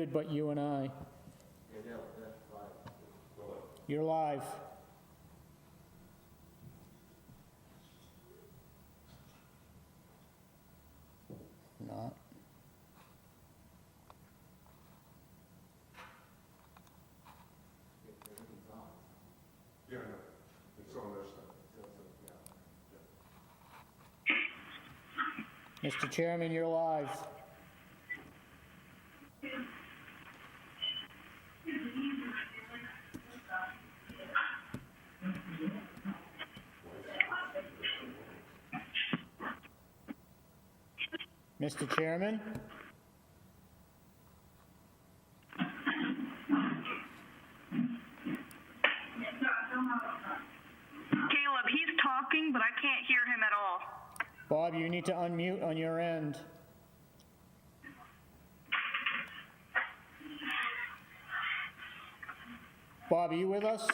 But you and I. You're live. Not. Yeah, no, it's on their side. Mr. Chairman, you're live. Mr. Chairman? Caleb, he's talking, but I can't hear him at all. Bob, you need to unmute on your end. Bob, are you with us?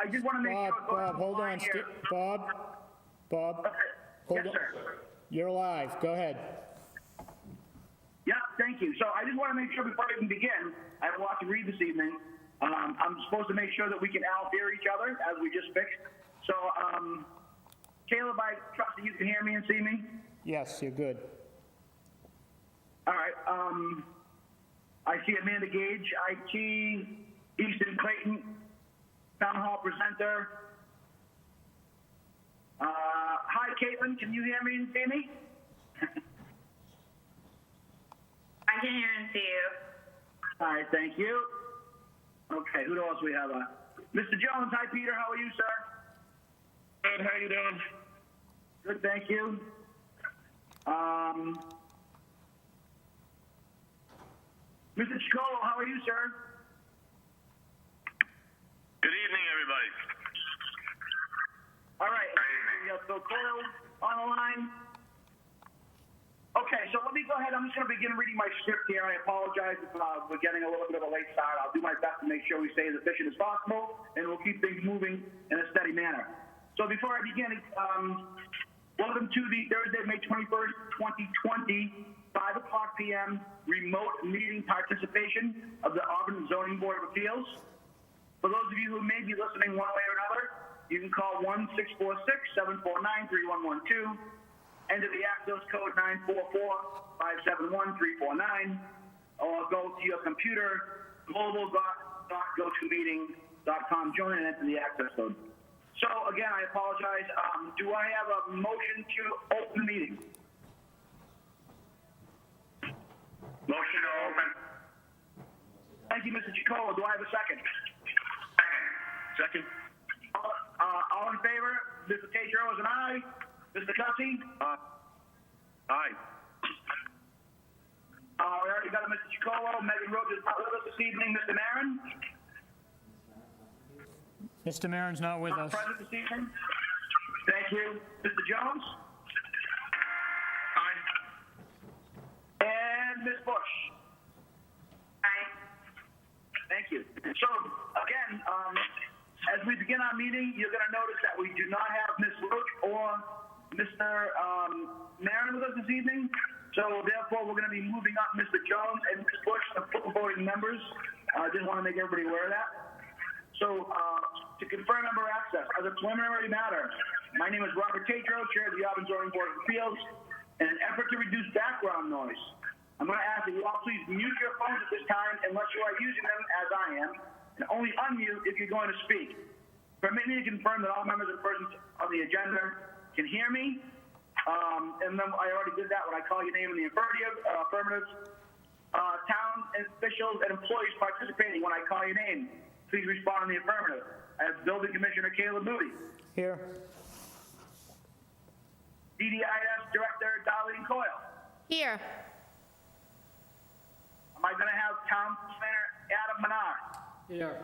I just want to make sure. Bob, hold on. Bob, hold Yes, on. sir. You're live. Go ahead. Yeah, thank you. So I just want to make sure before I even begin, I have a lot to read this evening. I'm supposed to make sure that we can all hear each other as we just fixed. So, Caleb, I trust that you can hear me and see me. Yes, you're good. All right. I see Amanda Gage, IT, Easton Clayton, Town Hall presenter. Hi, Caitlin. Can you hear me and see me? I can hear and see you. All right, thank you. Okay, who else we have? Mr. Jones. Hi, Peter. How are you, sir? Good, how you doing? Good, thank you. Mr. Chicolo, how are you, sir? Good evening, everybody. All right. We have Bill Colo on the line. Okay, so let me go ahead. I'm just going to begin reading my script here. I apologize if we're getting a little bit of a late start. I'll do my best to make sure we stay as efficient as possible, and we'll keep things moving in a steady manner. So before I begin, welcome to the Thursday, May 21st, 2020, 5 o'clock p.m. remote meeting participation of the Auburn Zoning Board of Appeals. For those of you who may be listening one way or another, you can call 1-646-749-3112, enter the access code 944-571-349, or go to your computer, global.gotomeeting.com, join and enter the access code. So again, I apologize. Do I have a motion to open the meeting? Motion to open. Thank you, Mr. Chicolo. Do I have a second? Second. All in favor? Mr. Tetro is an aye. Mr. Cussy? Aye. We already got a Mr. Chicolo. Megan Rhodes is not with us this evening. Mr. Marin? Mr. Maron's not with Not us. present this evening. Thank you. Mr. Jones? Aye. And Ms. Bush? Aye. Thank you. So, again, as we begin our meeting, you're going to notice that we do not have Ms. Roach or Mr. Marin with us this evening. So, therefore, we're going to be moving up Mr. Jones and Ms. Bush, the full voting members. I just want to make everybody aware of that. So, to confirm member access, as a preliminary matter, my name is Robert Tetro, Chair of the Auburn Zoning Board of Appeals. In an effort to reduce background noise, I'm going to ask that you all please mute your phones at this time unless you are using them as I am, and only unmute if you're going to speak. Permit me to confirm that all members and persons on the agenda can hear me. And then I already did that when I call your name in the affirmative. Town officials and employees participating when I call your name, please respond in the affirmative. I have Building Commissioner Caleb Moody, Here. DDIS Director Darlene Coyle. Here. Am I going to have Town Planner Adam Menard? Here.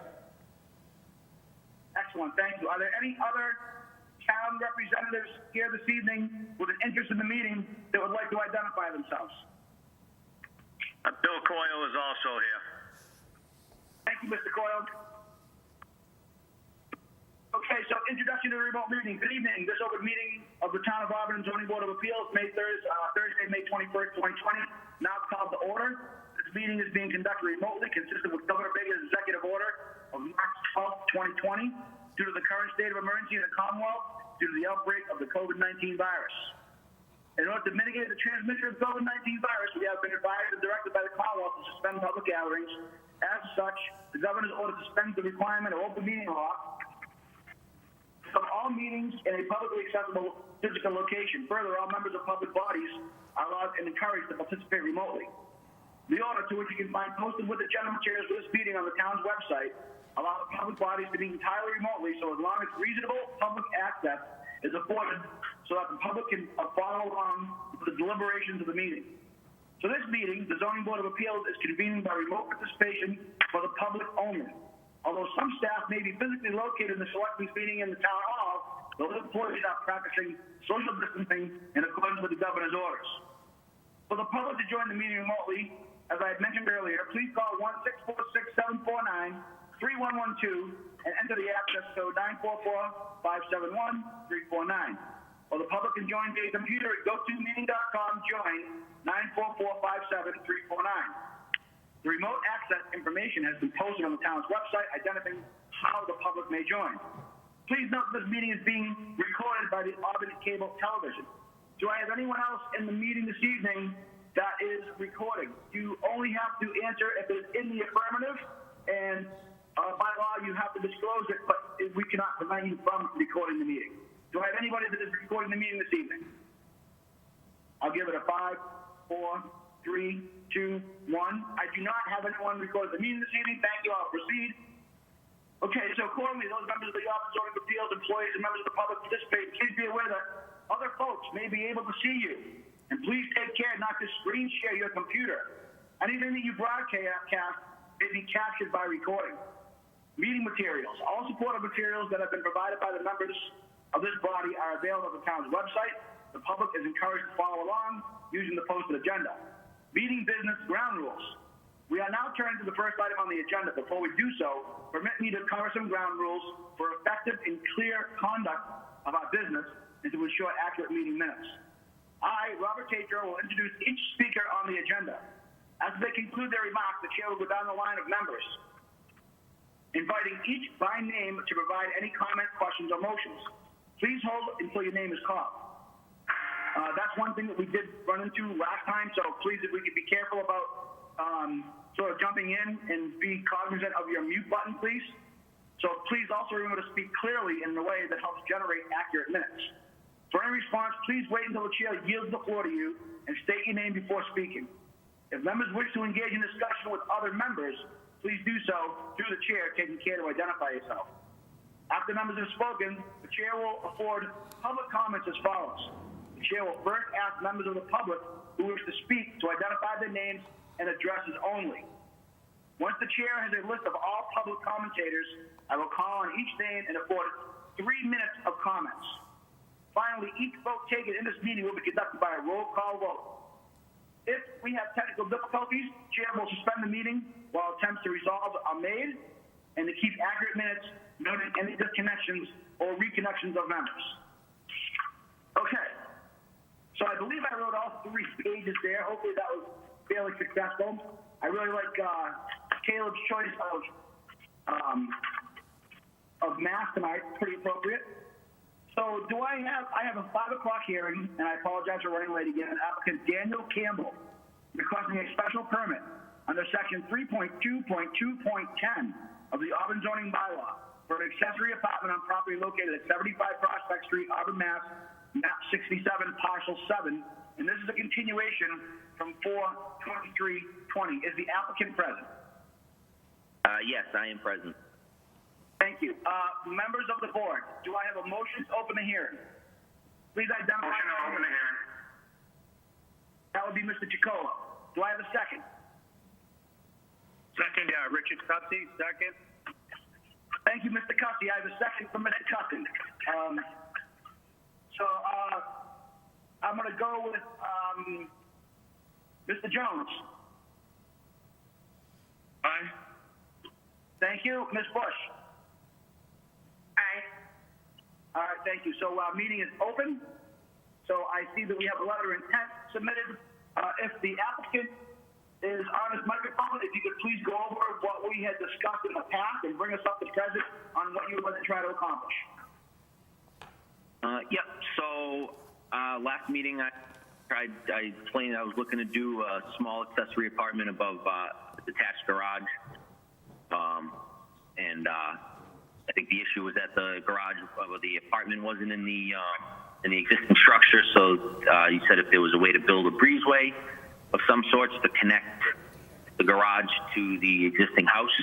Excellent, thank you. Are there any other town representatives here this evening with an interest in the meeting that would like to identify themselves? Bill Coyle is also here. Thank you, Mr. Coyle. Okay, so introduction to the remote meeting. Good evening. This open meeting of the Town of Auburn Zoning Board of Appeals, Thursday, May 21st, 2020, now called to order. This meeting is being conducted remotely, consistent with Governor Baker's executive order of March 12, 2020, due to the current state of emergency in the Commonwealth due to the outbreak of the COVID-19 virus. In order to mitigate the transmission of the COVID-19 virus, we have been advised and directed by the Commonwealth to suspend public gatherings. As such, the governor's order suspends the requirement of open meeting law of all meetings in a publicly accessible physical location. Further, all members of public bodies are allowed and encouraged to participate remotely. The order, to which you can find posted with agenda materials for this meeting on the town's website, allows public bodies to meet entirely remotely, so as long as reasonable public access is afforded so that the public can follow along with the deliberations of the meeting. So this meeting, the Zoning Board of Appeals is convening by remote participation for the public only. Although some staff may be physically located in the selectmen's meeting in the town hall, those employees are practicing social distancing in accordance with the governor's orders. For the public to join the meeting remotely, as I had mentioned earlier, please call 1-646-749-3112 and enter the access code 944-571-349. Or the public can join via computer at gotomeeting.com, join 944-57349. The remote access information has been posted on the town's website identifying how the public may join. Please note this meeting is being recorded by the Auburn Cable Television. Do I have anyone else in the meeting this evening that is recording? You only have to answer if it's in the affirmative, and by law you have to disclose it, but we cannot prevent you from recording the meeting. Do I have anybody that is recording the meeting this evening? I'll give it a 5, 4, 3, 2, 1. I do not have anyone record the meeting this evening. Thank you. I'll proceed. Okay, so accordingly, those members of the Office of Zoning Appeals, employees, and members of the public participating, please be aware that other folks may be able to see you. And please take care not to screen share your computer. Anything that you broadcast may be captured by recording. Meeting materials. All supportive materials that have been provided by the members of this body are available on the town's website. The public is encouraged to follow along using the posted agenda. Meeting business ground rules. We are now turning to the first item on the agenda. Before we do so, permit me to cover some ground rules for effective and clear conduct of our business and to ensure accurate meeting minutes. I, Robert Tatro, will introduce each speaker on the agenda. As they conclude their remarks, the chair will go down the line of members, inviting each by name to provide any comment, questions, or motions. Please hold until your name is called. That's one thing that we did run into last time, so please, if we could be careful about sort of jumping in and be cognizant of your mute button, please. So please also remember to speak clearly in a way that helps generate accurate minutes. For any response, please wait until the chair yields the floor to you and state your name before speaking. If members wish to engage in discussion with other members, please do so through the chair, taking care to identify yourself. After members have spoken, the chair will afford public comments as follows. The chair will first ask members of the public who wish to speak to identify their names and addresses only. Once the chair has a list of all public commentators, I will call on each name and afford 3 minutes of comments. Finally, each vote taken in this meeting will be conducted by a roll call vote. If we have technical difficulties, the chair will suspend the meeting while attempts to resolve are made, and to keep accurate minutes, noting any disconnections or reconnections of members. Okay, so I believe I wrote all 3 pages there. Hopefully that was fairly successful. I really like Caleb's choice of math tonight. Pretty appropriate. So I have a 5 o'clock hearing, and I apologize for running late again. Applicant Daniel Campbell requesting a special permit under section 3.2.2.10 of the Auburn zoning bylaw for an accessory apartment on property located at 75 Prospect Street, Auburn, Mass, map 67, parcel 7. And this is a continuation from 4/23/20. Is the applicant present? Yes, I am present. Thank you. Members of the board, do I have a motion to open the hearing? Please identify. Motion to open the hearing. That would be Mr. Chicolo. Do I have a second? Second, Richard Cussy, second. Thank you, Mr. Cussy. I have a second from Mr. Cussy. I'm going to go with Mr. Jones. Aye. Thank you. Ms. Bush. Aye. All right, thank you. So meeting is open. So I see that we have a letter of intent submitted. If the applicant is on his microphone, if you could please go over what we had discussed in the past and bring us up to present on what you would like to try to accomplish. Yep. So last meeting, I explained I was looking to do a small accessory apartment above a detached garage, and I think the issue was that the garage, the apartment wasn't in the existing structure. So you said if there was a way to build a breezeway of some sorts to connect the garage to the existing house,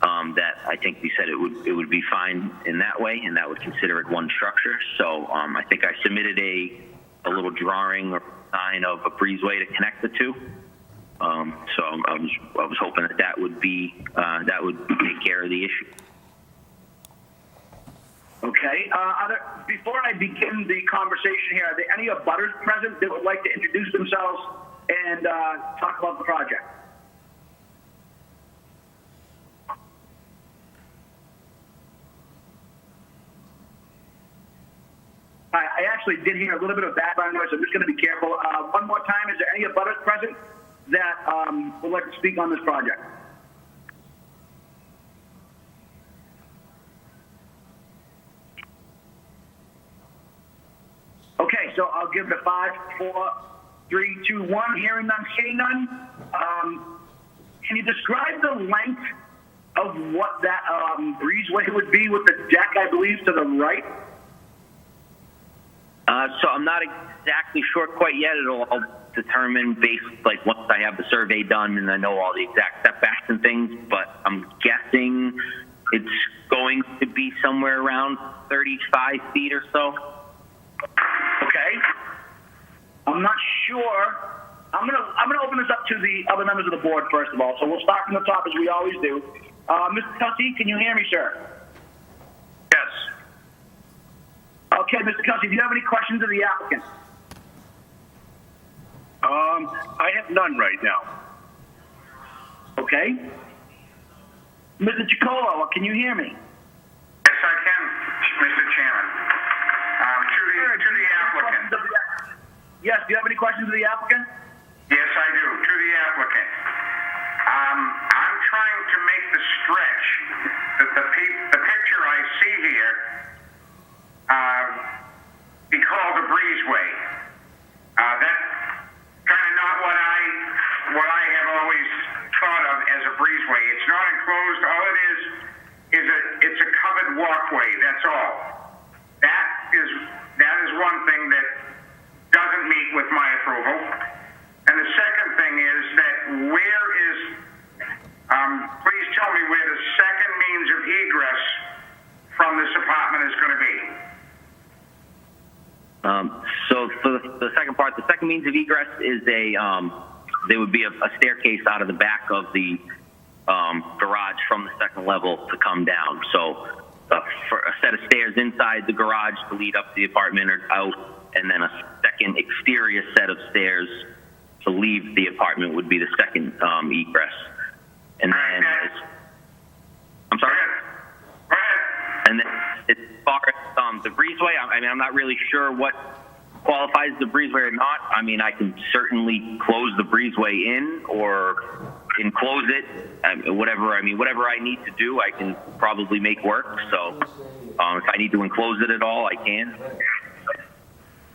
that I think we said it would be fine in that way, and that would consider it one structure. So I think I submitted a little drawing or design of a breezeway to connect the two. So I was hoping that would take care of the issue. Okay. Before I begin the conversation here, are there any abutters present that would like to introduce themselves and talk about the project? I actually did hear a little bit of background noise. I'm just going to be careful. One more time, is there any abutters present that would like to speak on this project? Okay, so I'll give the 5, 4, 3, 2, 1. Hearing none, seeing none. Can you describe the length of what that breezeway would be with the deck, I believe, to the right? So I'm not exactly sure quite yet. It'll all determine based, like, once I have the survey done and I know all the exact setbacks and things, but I'm guessing it's going to be somewhere around 35 feet or so. Okay. I'm not sure. I'm gonna open this up to the other members of the board first of all. So we'll start from the top as we always do. Mr. Cussy, can you hear me, sir? Yes. Okay, Mr. Cussy, do you have any questions of the applicant? I have none right now. Okay. Mr. Chicolo, can you hear me? Yes, I can, Mr. Chairman. To the applicant. Yes, do you have any questions of the applicant? Yes, I do. To the applicant. I'm trying to make the stretch that the picture I see here be called a breezeway. That's kind of not what I have always thought of as a breezeway. It's not enclosed. All it is it's a covered walkway. That's all. That is one thing that doesn't meet with my approval. And the second thing is that please tell me where the second means of egress from this apartment is going to be. So for the second part, the second means of egress is there would be a staircase out of the back of the garage from the second level to come down. So for a set of stairs inside the garage to lead up to the apartment or out, and then a second exterior set of stairs to leave the apartment would be the second egress. And then, I'm sorry? Go ahead. And then as far as the breezeway, I mean, I'm not really sure what qualifies the breezeway or not. I mean, I can certainly close the breezeway in or enclose it. Whatever I need to do, I can probably make work. So if I need to enclose it at all, I can.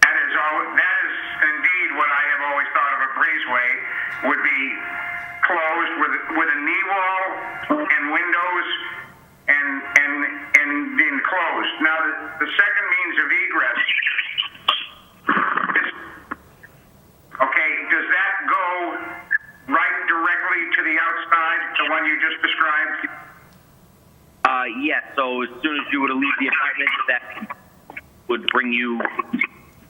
That is indeed what I have always thought of a breezeway would be closed with a knee wall and windows and enclosed. Now the second means of egress is, okay, does that go right directly to the outside, the one you just described? Yes. So as soon as you were to leave the apartment, that would bring you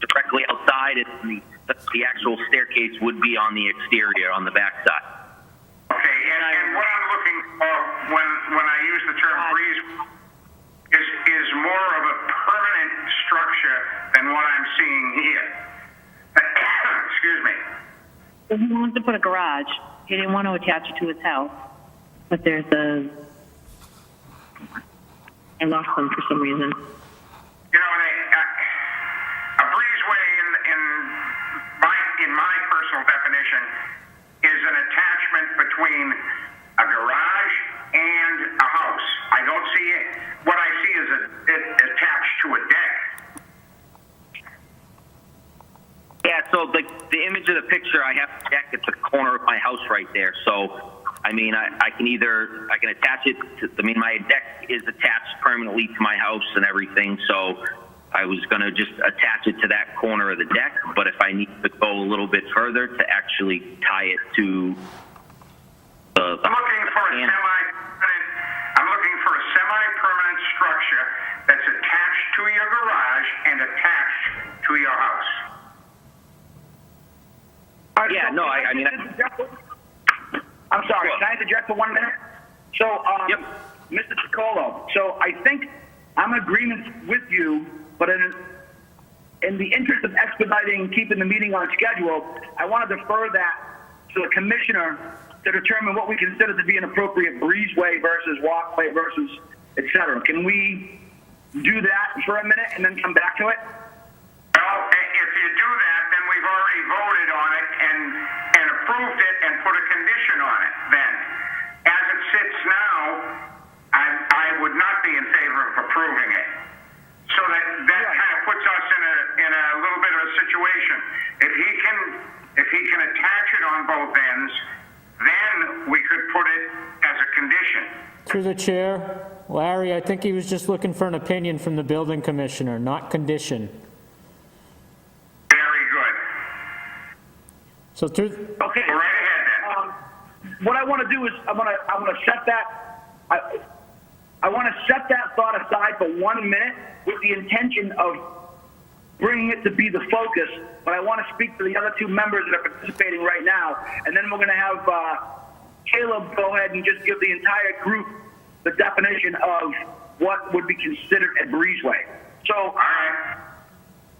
directly outside, and the actual staircase would be on the exterior, on the back side. Okay, and what I'm looking for when I use the term breeze is more of a permanent structure than what I'm seeing here. Excuse me. He wants to put a garage. He didn't want to attach it to his house, but there's I lost them for some reason. You know, a breezeway in my personal definition is an attachment between a garage and a house. I don't see it. What I see is it attached to a deck. Yeah, so the image of the picture, I have a deck at the corner of my house right there. So, I mean, I can attach it to, my deck is attached permanently to my house and everything. So I was going to just attach it to that corner of the deck. But if I need to go a little bit further to actually tie it to I'm looking for a semi-permanent structure that's attached to your garage and attached to your house. Yeah, no, I mean... I'm sorry, can I interject for 1 minute? So, Yep. Mr. Chicolo, so I think I'm in agreement with you, but in the interest of expediting keeping the meeting on schedule, I want to defer that to the commissioner to determine what we consider to be an appropriate breezeway versus walkway versus et cetera. Can we do that for a minute and then come back to it? voted on it and approved it and put a condition on it then. As it sits now, I would not be in favor of approving it. So that kind of puts us in a little bit of a situation. If he can attach it on both ends, then we could put it as a condition. Through the chair, Larry, I think he was just looking for an opinion from the building commissioner, not condition. Very good. So through, Okay. Go right ahead then. What I want to do is I want to set that. I want to set that thought aside for 1 minute with the intention of bringing it to be the focus. But I want to speak to the other two members that are participating right now, and then we're going to have Caleb go ahead and just give the entire group the definition of what would be considered a breezeway. So,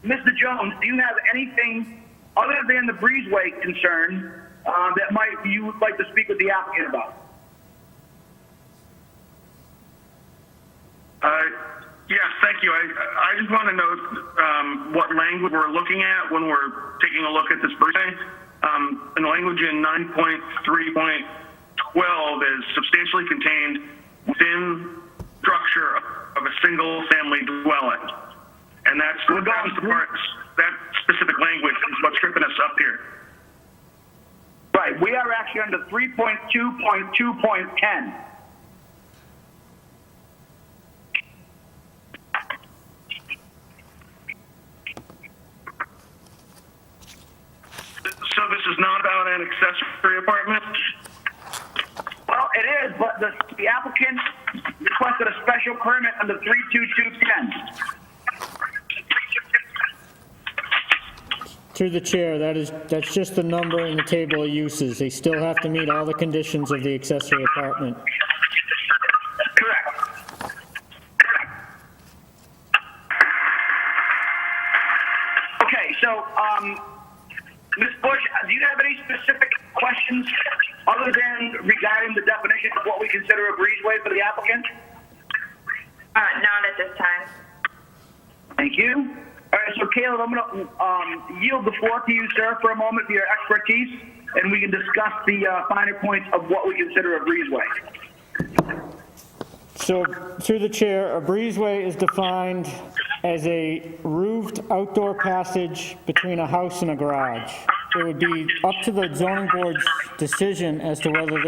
Mr. Jones, do you have anything other than the breezeway concern that you would like to speak with the applicant about? Yes, thank you. I just want to know what language we're looking at when we're taking a look at this breezeway. And the language in 9.3.12 is substantially contained within structure of a single-family dwelling, and that's the part. That specific language is what's tripping us up here. Right. We are actually under 3.2.2.10. So this is not about an accessory apartment? Well, it is, but the applicant requested a special permit under 3.2.2.10. through the chair, that's just the number in the table of uses. They still have to meet all the conditions of the accessory apartment. Correct. Okay, so, Ms. Bush, do you have any specific questions other than regarding the definition of what we consider a breezeway for the applicant? Not at this time. Thank you. All right, so Caleb, I'm going to yield the floor to you, sir, for a moment for your expertise, and we can discuss the finer points of what we consider a breezeway. So through the chair, a breezeway is defined as a roofed outdoor passage between a house and a garage. It would be up to the zoning board's decision as to whether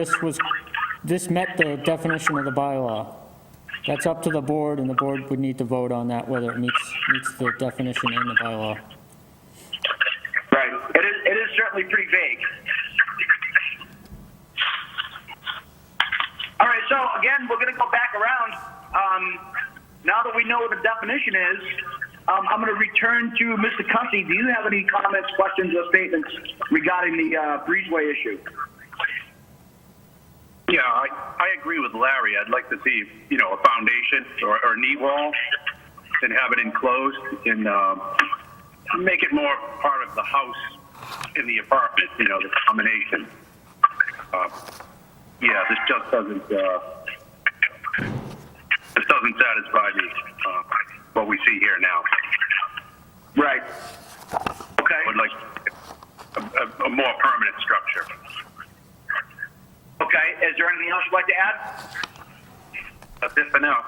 this met the definition of the bylaw. That's up to the board, and the board would need to vote on that, whether it meets the definition in the bylaw. Right. It is certainly pretty vague. All right, so again, we're going to go back around. Now that we know what the definition is, I'm going to return to Mr. Cussy. Do you have any comments, questions, or statements regarding the breezeway issue? Yeah, I agree with Larry. I'd like to see, a foundation or a knee wall and have it enclosed and make it more part of the house in the apartment, the combination. This just doesn't satisfy me, what we see here now. Right. Okay. I would like a more permanent structure. Okay. Is there anything else you'd like to add? That's it for now.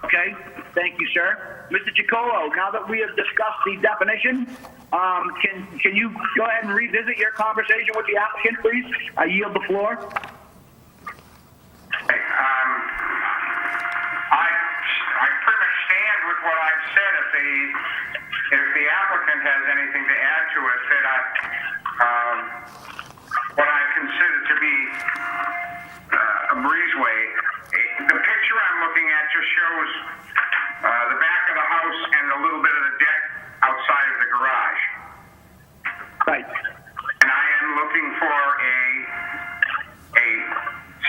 Okay. Thank you, sir. Mr. Giacolo, now that we have discussed the definition, can you go ahead and revisit your conversation with the applicant, please? I yield the floor. I pretty much stand with what I've said. If the applicant has anything to add to it, that what I consider to be a breezeway, the picture I'm looking at just shows the back of the house and a little bit of the deck outside of the garage. Right. And I am looking for a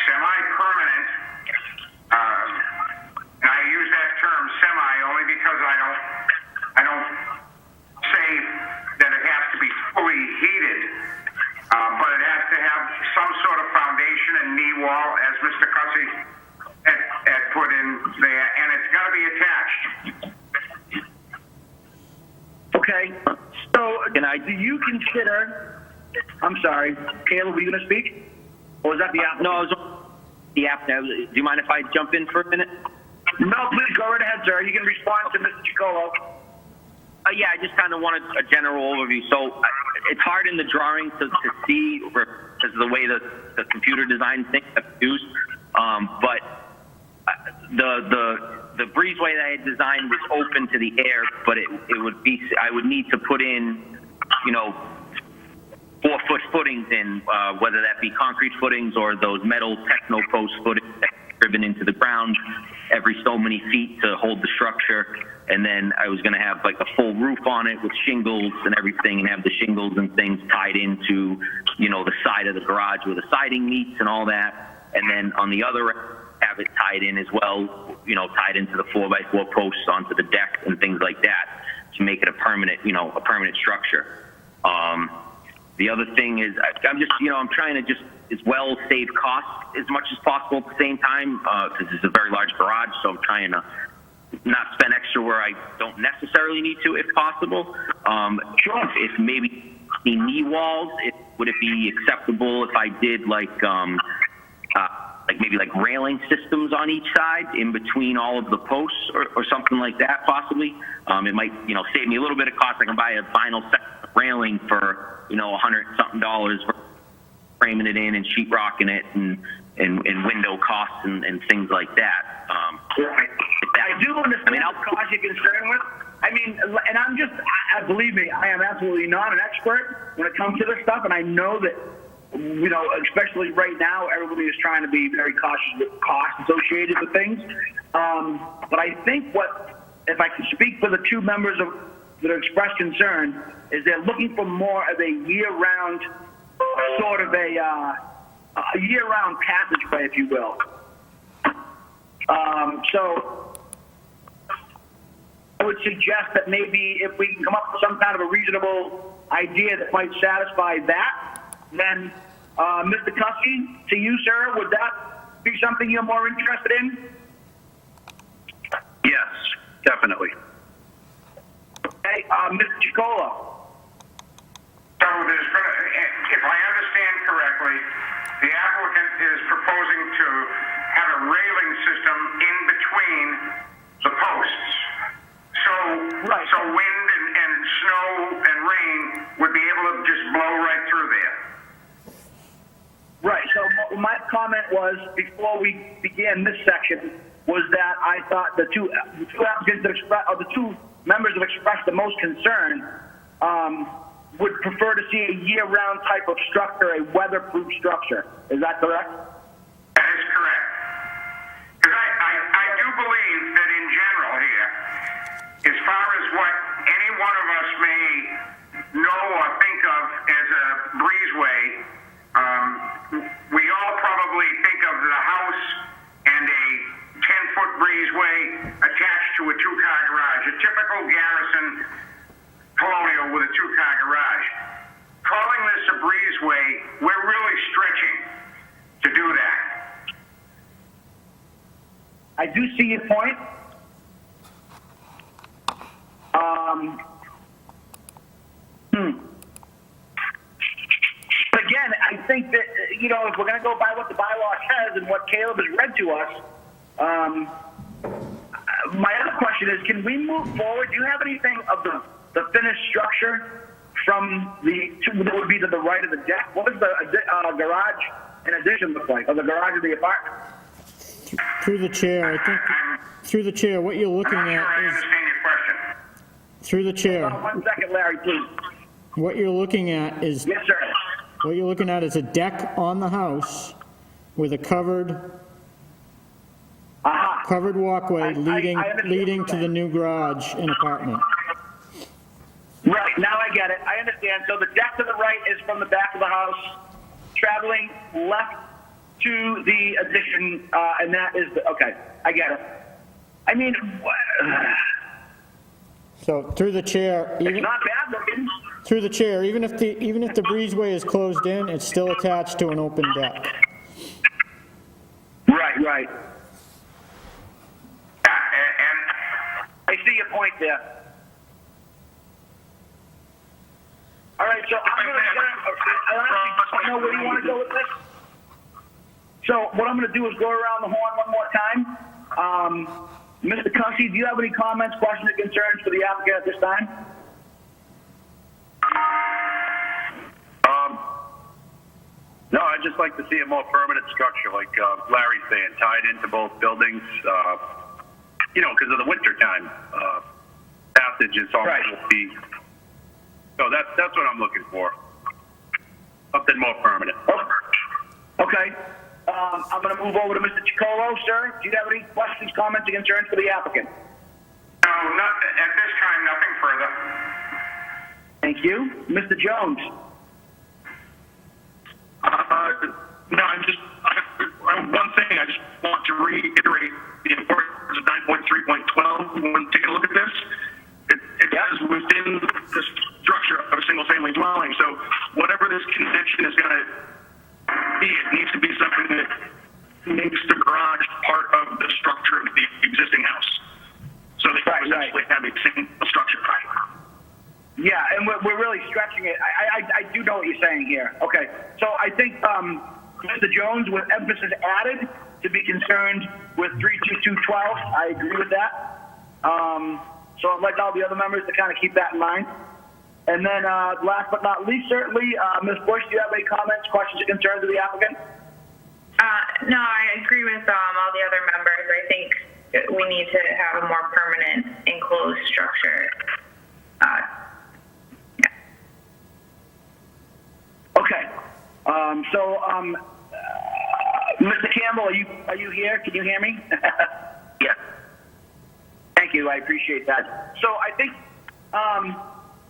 semi-permanent, and I use that term semi only because I don't say that it has to be fully heated, but it has to have some sort of foundation and knee wall, as Mr. Cussy had put in there, and it's got to be attached. Okay. So, Can do you consider, I'm sorry, Caleb, were you gonna speak? Or was that the applicant? No, I was the app. Do you mind if I jump in for a minute? No, please go right ahead, sir. You can respond to Mr. Chicolo. Yeah, I just kind of wanted a general overview. So it's hard in the drawing to see because of the way the computer design things are used. But the breezeway that I had designed was open to the air, but it would be, I would need to put in, 4-foot footings in, whether that be concrete footings or those metal techno post footings that are driven into the ground every so many feet to hold the structure. And then I was going to have like a full roof on it with shingles and everything, and have the shingles and things tied into, the side of the garage where the siding meets and all that. And then on the other end, have it tied in as well, tied into the 4x4 posts onto the deck and things like that to make it a permanent structure. The other thing is I'm just, I'm trying to just as well save costs as much as possible at the same time, because it's a very large garage, so I'm trying to not spend extra where I don't necessarily need to, if possible. Sure. If maybe the knee walls, would it be acceptable if I did like maybe like railing systems on each side in between all of the posts or something like that possibly? It might, save me a little bit of cost. I can buy a vinyl section of railing for, $100 something for framing it in and sheetrocking it and window costs and things like that. Right. I do understand the cost you're concerned with. And I'm just, believe me, I am absolutely not an expert when it comes to this stuff, and I know that, especially right now, everybody is trying to be very cautious with costs associated with things. But I think if I can speak for the two members that have expressed concern, is they're looking for more of a year-round, sort of a year-round passageway, if you will. So I would suggest that maybe if we can come up with some kind of a reasonable idea that might satisfy that, then Mr. Cuskey, to you, sir, would that be something you're more interested in? Yes, definitely. Okay, Mr. Chicolo. So if I understand correctly, the applicant is proposing to have a railing system in between the posts. So, Right. so wind and snow and rain would be able to just blow right through there. Right. So my comment was, before we began this section, was that I thought the two applicants the two members that expressed the most concern would prefer to see a year-round type of structure, a weatherproof structure. Is that correct? That is correct. Because I do believe that in general here, as far as what any one of us may know or think of as a breezeway, we all probably think of the house and a 10-foot breezeway attached to a two-car garage, a typical Garrison colonial with a two-car garage. Calling this a breezeway, we're really stretching to do that. I do see your point. Again, I think that, if we're going to go by what the bylaw says and what Caleb has read to us, my other question is, can we move forward? Do you have anything of the finished structure from that would be to the right of the deck? What does the garage in addition look like, or the garage of the apartment? Through the chair, I think, through the chair, what you're looking I'm not sure I at is, understand your question. through the chair, 1 second, Larry, please. what you're looking at is, Yes, sir. what you're looking at is a deck on the house with a covered walkway I understand leading what to you're the new garage and apartment. Right, now I get it. I understand. So the deck to the right is from the back of the house, traveling left to the addition, and that is okay, I get it. I mean, So through the chair, it's not bad looking. through the chair, even if the breezeway is closed in, it's still attached to an open deck. Right. And I see your point there. so I'm gonna, I honestly don't know where you want to go with this. So what I'm gonna do is go around the horn one more time. Mr. Cussy, do you have any comments, questions, or concerns for the applicant at this time? No, I'd just like to see a more permanent structure, like Larry's saying, tied into both buildings. Because of the winter time passage is always will be. So that's what I'm looking for. Something more permanent. Okay. I'm going to move over to Mr. Chicolo. Sir, do you have any questions, comments, or concerns for the applicant? No, not, at this time, nothing further. Thank you. Mr. Jones? No, one thing I just want to reiterate the importance of 9.3.12 when taking a look at this. It says within the structure of a single-family dwelling. So whatever this condition is going to be, it needs to be something that makes the garage part of the structure of the existing house. So they can essentially have a single structure. Yeah, and we're really stretching it. I do know what you're saying here. Okay, so I think Mr. Jones, with emphasis added, to be concerned with 32212. I agree with that. So I'd like all the other members to kind of keep that in mind. And then last but not least, certainly, Ms. Bush, do you have any comments, questions, or concerns of the applicant? No, I agree with all the other members. I think we need to have a more permanent enclosed structure. Okay. Mr. Campbell, are you here? Can you hear me? Yes. Thank you. I appreciate that. So I think,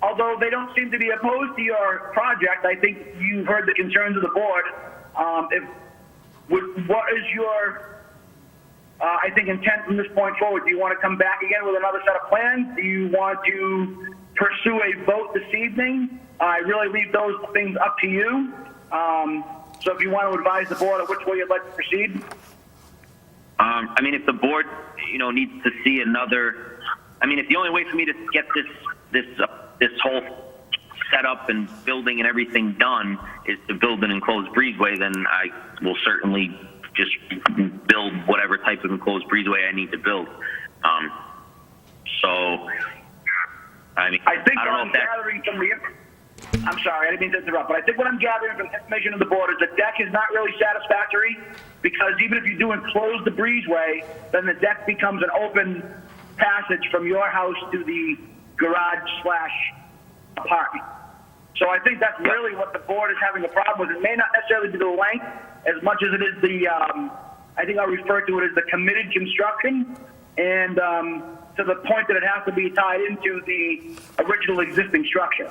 although they don't seem to be opposed to your project, I think you've heard the concerns of the board. What is your, I think, intent from this point forward? Do you want to come back again with another set of plans? Do you want to pursue a vote this evening? I really leave those things up to you. So if you want to advise the board of which way you'd like to proceed. I mean, if the board, needs to see another, if the only way for me to get this whole setup and building and everything done is to build an enclosed breezeway, then I will certainly just build whatever type of enclosed breezeway I need to build. I think I don't know if that. Gathering from the, I'm sorry, I didn't mean to interrupt, but I think what I'm gathering from information of the board is the deck is not really satisfactory, because even if you do enclose the breezeway, then the deck becomes an open passage from your house to the garage/apartment. So I think that's really what the board is having a problem with. It may not necessarily be the length as much as it is the, I think I'll refer to it as the committed construction, and to the point that it has to be tied into the original existing structure.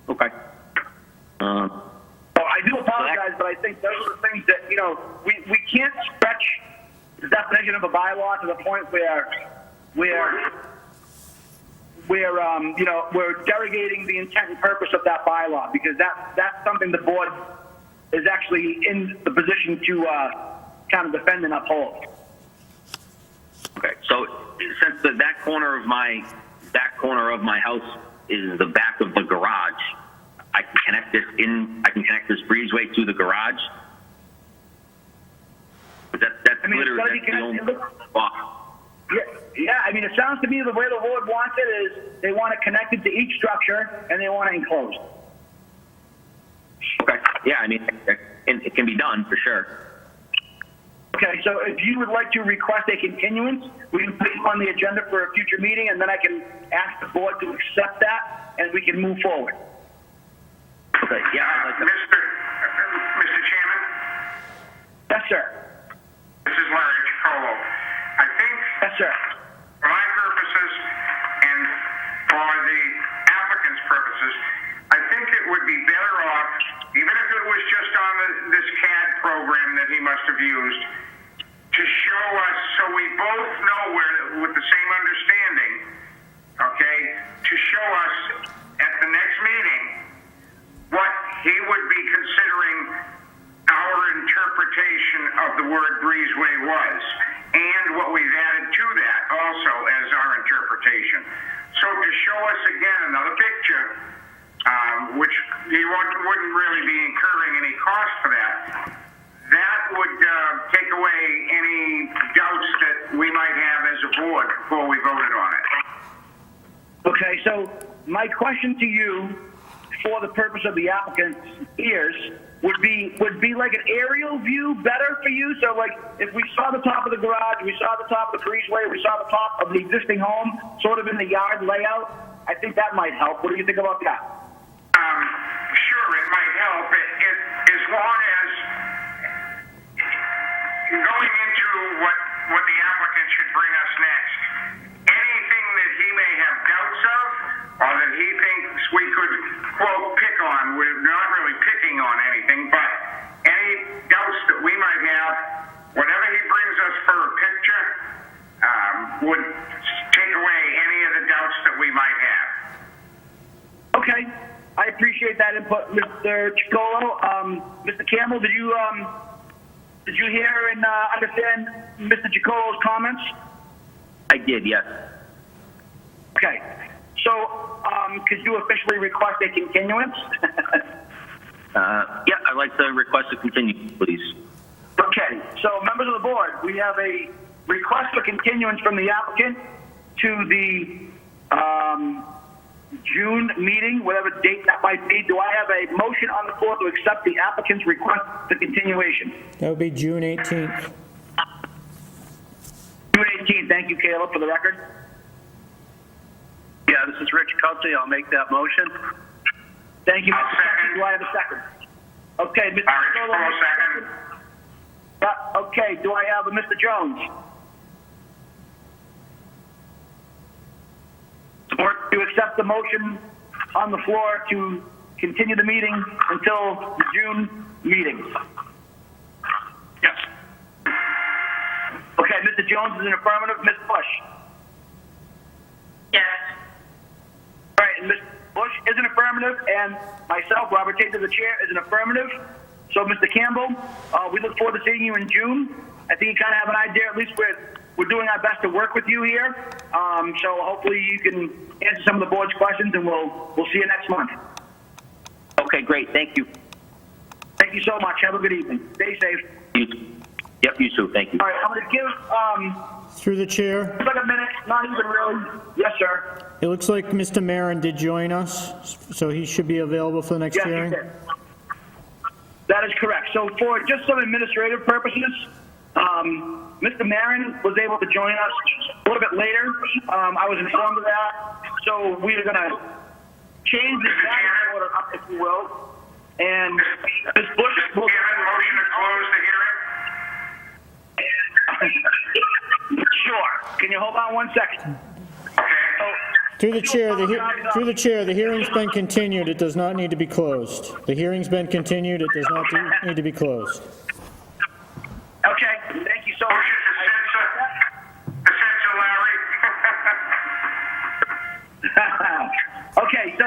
Okay. So I do apologize, but I think those are the things that, we can't stretch the definition of a bylaw to the point where we're derogating the intent and purpose of that bylaw, because that's something the board is actually in the position to kind of defend and uphold. Okay. So since that corner of my house is the back of the garage, I can connect this breezeway to the garage. That's literally the only spot. Yeah, it sounds to me the way the board wants it is they want it connected to each structure and they want it enclosed. Okay. Yeah, it can be done for sure. Okay, so if you would like to request a continuance, we can put it on the agenda for a future meeting, and then I can ask the board to accept that, and we can move forward. Okay. Yeah, I'd like to. Mr. Chairman? Yes, sir. This is Larry Chicolo. I think, Yes, sir. for my purposes and for the applicant's purposes, I think it would be better off, even if it was just on this CAD program that he must have used, to show us, so we both know with the same understanding, okay, to show us at the next meeting what he would be considering our interpretation of the word breezeway was, and what we've added to that also as our interpretation. So to show us again another picture, which he wouldn't really be incurring any cost for that, that would take away any doubts that we might have as a board before we voted on it. Okay, so my question to you, for the purpose of the applicant's ears, would be like an aerial view better for you? So like if we saw the top of the garage, we saw the top of the breezeway, we saw the top of the existing home, sort of in the yard layout, I think that might help. What do you think about that? Sure, it might help. As long as going into what the applicant should bring us next, anything that he may have doubts of, or that he thinks we could, quote, pick on, we're not really picking on anything, but any doubts that we might have, whatever he brings us for a picture, would take away any of the doubts that we might have. Okay, I appreciate that input, Mr. Chicolo. Mr. Campbell, did you hear and understand Mr. Chicolo's comments? I did, yes. Okay, so could you officially request a continuance? Yeah, I'd like to request a continuance, please. Okay, so members of the board, we have a request for continuance from the applicant to the June meeting, whatever date that might be. Do I have a motion on the floor to accept the applicant's request for continuation? That would be June 18th. June 18th, thank you, Caleb, for the record. Yeah, this is Rich Cutsey. I'll make that motion. Thank you, I'll Mr. second. Cutsey. Do I have a second? Okay, Mr. All right, Chicolo, I'll second. Okay, do I have a Mr. Jones? Support to accept the motion on the floor to continue the meeting until the June meeting. Yes. Okay, Mr. Jones is an affirmative. Ms. Bush? Yes. All right, and Ms. Bush is an affirmative, and myself, Robert Tate, the chair, is an affirmative. So, Mr. Campbell, we look forward to seeing you in June. I think you kind of have an idea. At least we're doing our best to work with you here. So hopefully you can answer some of the board's questions, and we'll see you next month. Okay, great. Thank you. Thank you so much. Have a good evening. Stay safe. You too. Yep, you too. Thank you. All right, I'm going to give Through the chair, like a minute. Not even really. Yes, sir. it looks like Mr. Marin did join us, so he should be available for the next Yes, you hearing. did. That is correct. So for just some administrative purposes, Mr. Marin was able to join us a little bit later. I was informed of that. So we are going to change the batting order up, if you will. And Ms. Bush will... Motion to close the hearing? Sure. Can you hold on 1 second? Through the chair, the hearing's been continued. It does not need to be closed. The hearing's been continued. It does not need to be closed. Okay. Thank you so much. Motion to censor Larry. Okay, so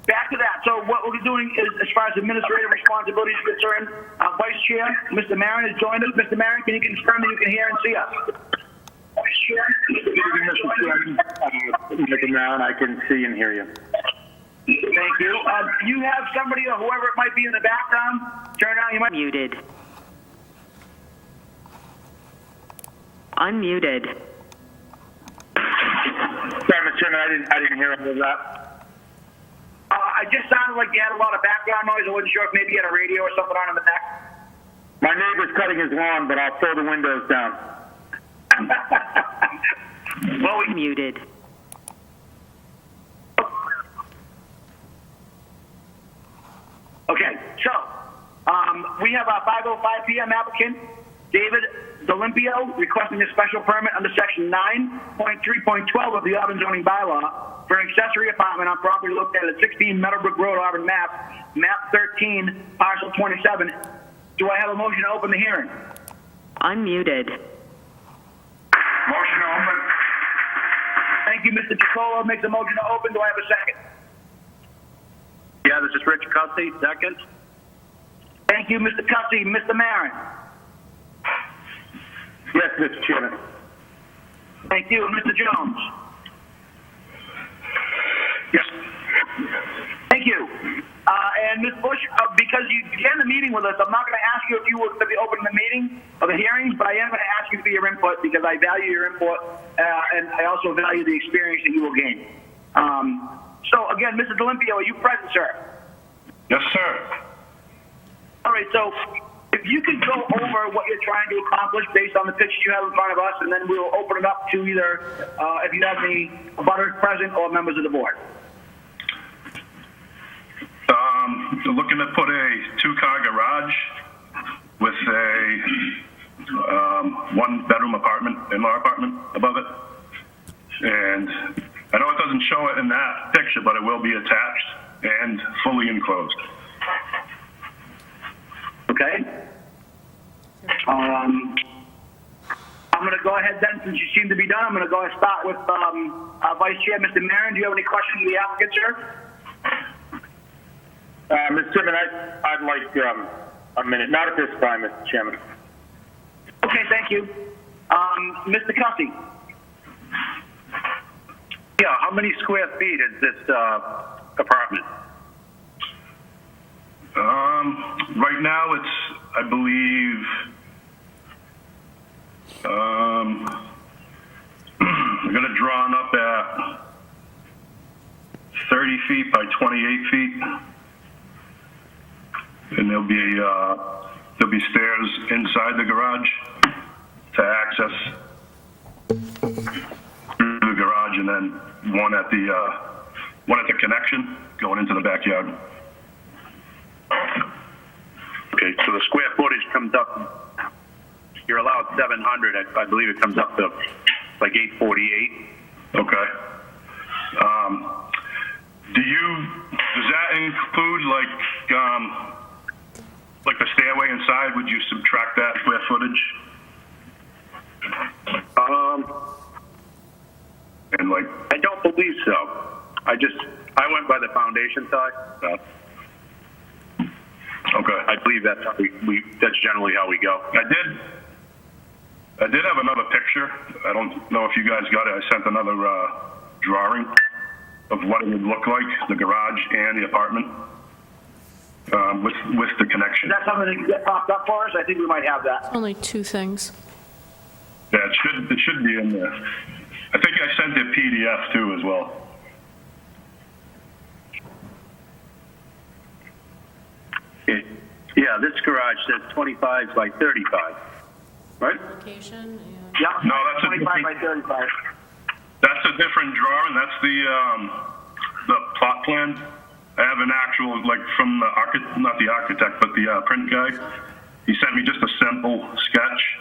back to that. So what we're doing is, as far as administrative responsibilities are concerned, Vice Chair, Mr. Marin has joined us. Mr. Marin, can you confirm that you can hear and see us? Vice Chair, Mr. Marin, I can see and hear you. thank you. You have somebody or whoever it might be in the background. Turn on. You might. Muted. Unmuted. Sorry, Mr. Chairman, I didn't hear any of that. I just sounded like you had a lot of background noise. I wasn't sure if maybe you had a radio or something on in the back. My neighbor's cutting his lawn, but I'll throw the windows down. Well, Muted. okay, so we have a 5:05 p.m. applicant, David D'Olimpio, requesting a special permit under section 9.3.12 of the Auburn zoning bylaw for an accessory apartment on property located at 16 Meadowbrook Road, Auburn, map 13, parcel 27. Do I have a motion to open the hearing? Unmuted. Motion to open. Thank you, Mr. Chicolo. Makes a motion to open. Do I have a second? Yeah, this is Rich Cutsey. Second. Thank you, Mr. Cutsey. Mr. Marin. Yes, Mr. Chairman. Thank you, Mr. Jones. Yes. Thank you. And Ms. Bush, because you began the meeting with us, I'm not going to ask you if you were to be opening the meeting or the hearings, but I am going to ask you for your input because I value your input and I also value the experience that you will gain. So again, Mr. D'Olimpio, are you present, sir? Yes, sir. All right, so if you could go over what you're trying to accomplish based on the pictures you have in front of us, and then we'll open it up to either if you have any butters present or members of the board. Looking to put a 2-car garage with a 1-bedroom apartment, in-law apartment above it. And I know it doesn't show it in that picture, but it will be attached and fully enclosed. Okay. I'm going to go ahead then, since you seem to be done. I'm going to go ahead and start with Vice Chair, Mr. Marin. Do you have any questions of the applicant, sir? Mr. Chairman, I'd like a minute. Not at this time, Mr. Chairman. Okay, thank you. Mr. Cussy. Yeah, how many square feet is this apartment? Right now it's, I believe, we're going to draw it up at 30 feet by 28 feet. And there'll be stairs inside the garage to access through the garage, and then one at the connection going into the backyard. Okay, so the square footage comes up, you're allowed 700, I believe it comes up to like 848. Okay. Does that include like the stairway inside? Would you subtract that square footage? And like, I don't believe so. I went by the foundation side. Okay. I believe that's how that's generally how we go. I did have another picture. I don't know if you guys got it. I sent another drawing of what it would look like, the garage and the apartment, with the connection. Is that something that can get popped up for us? I think we might have that. Only 2 things. Yeah, it should be in there. I think I sent it PDF too as well. Yeah, this garage says 25 by 35, right? Location and... Yeah, No, that's 25 by 35. That's a different drawing. That's the plot plan. I have an actual, like, from the not the architect, but the print guy. He sent me just a simple sketch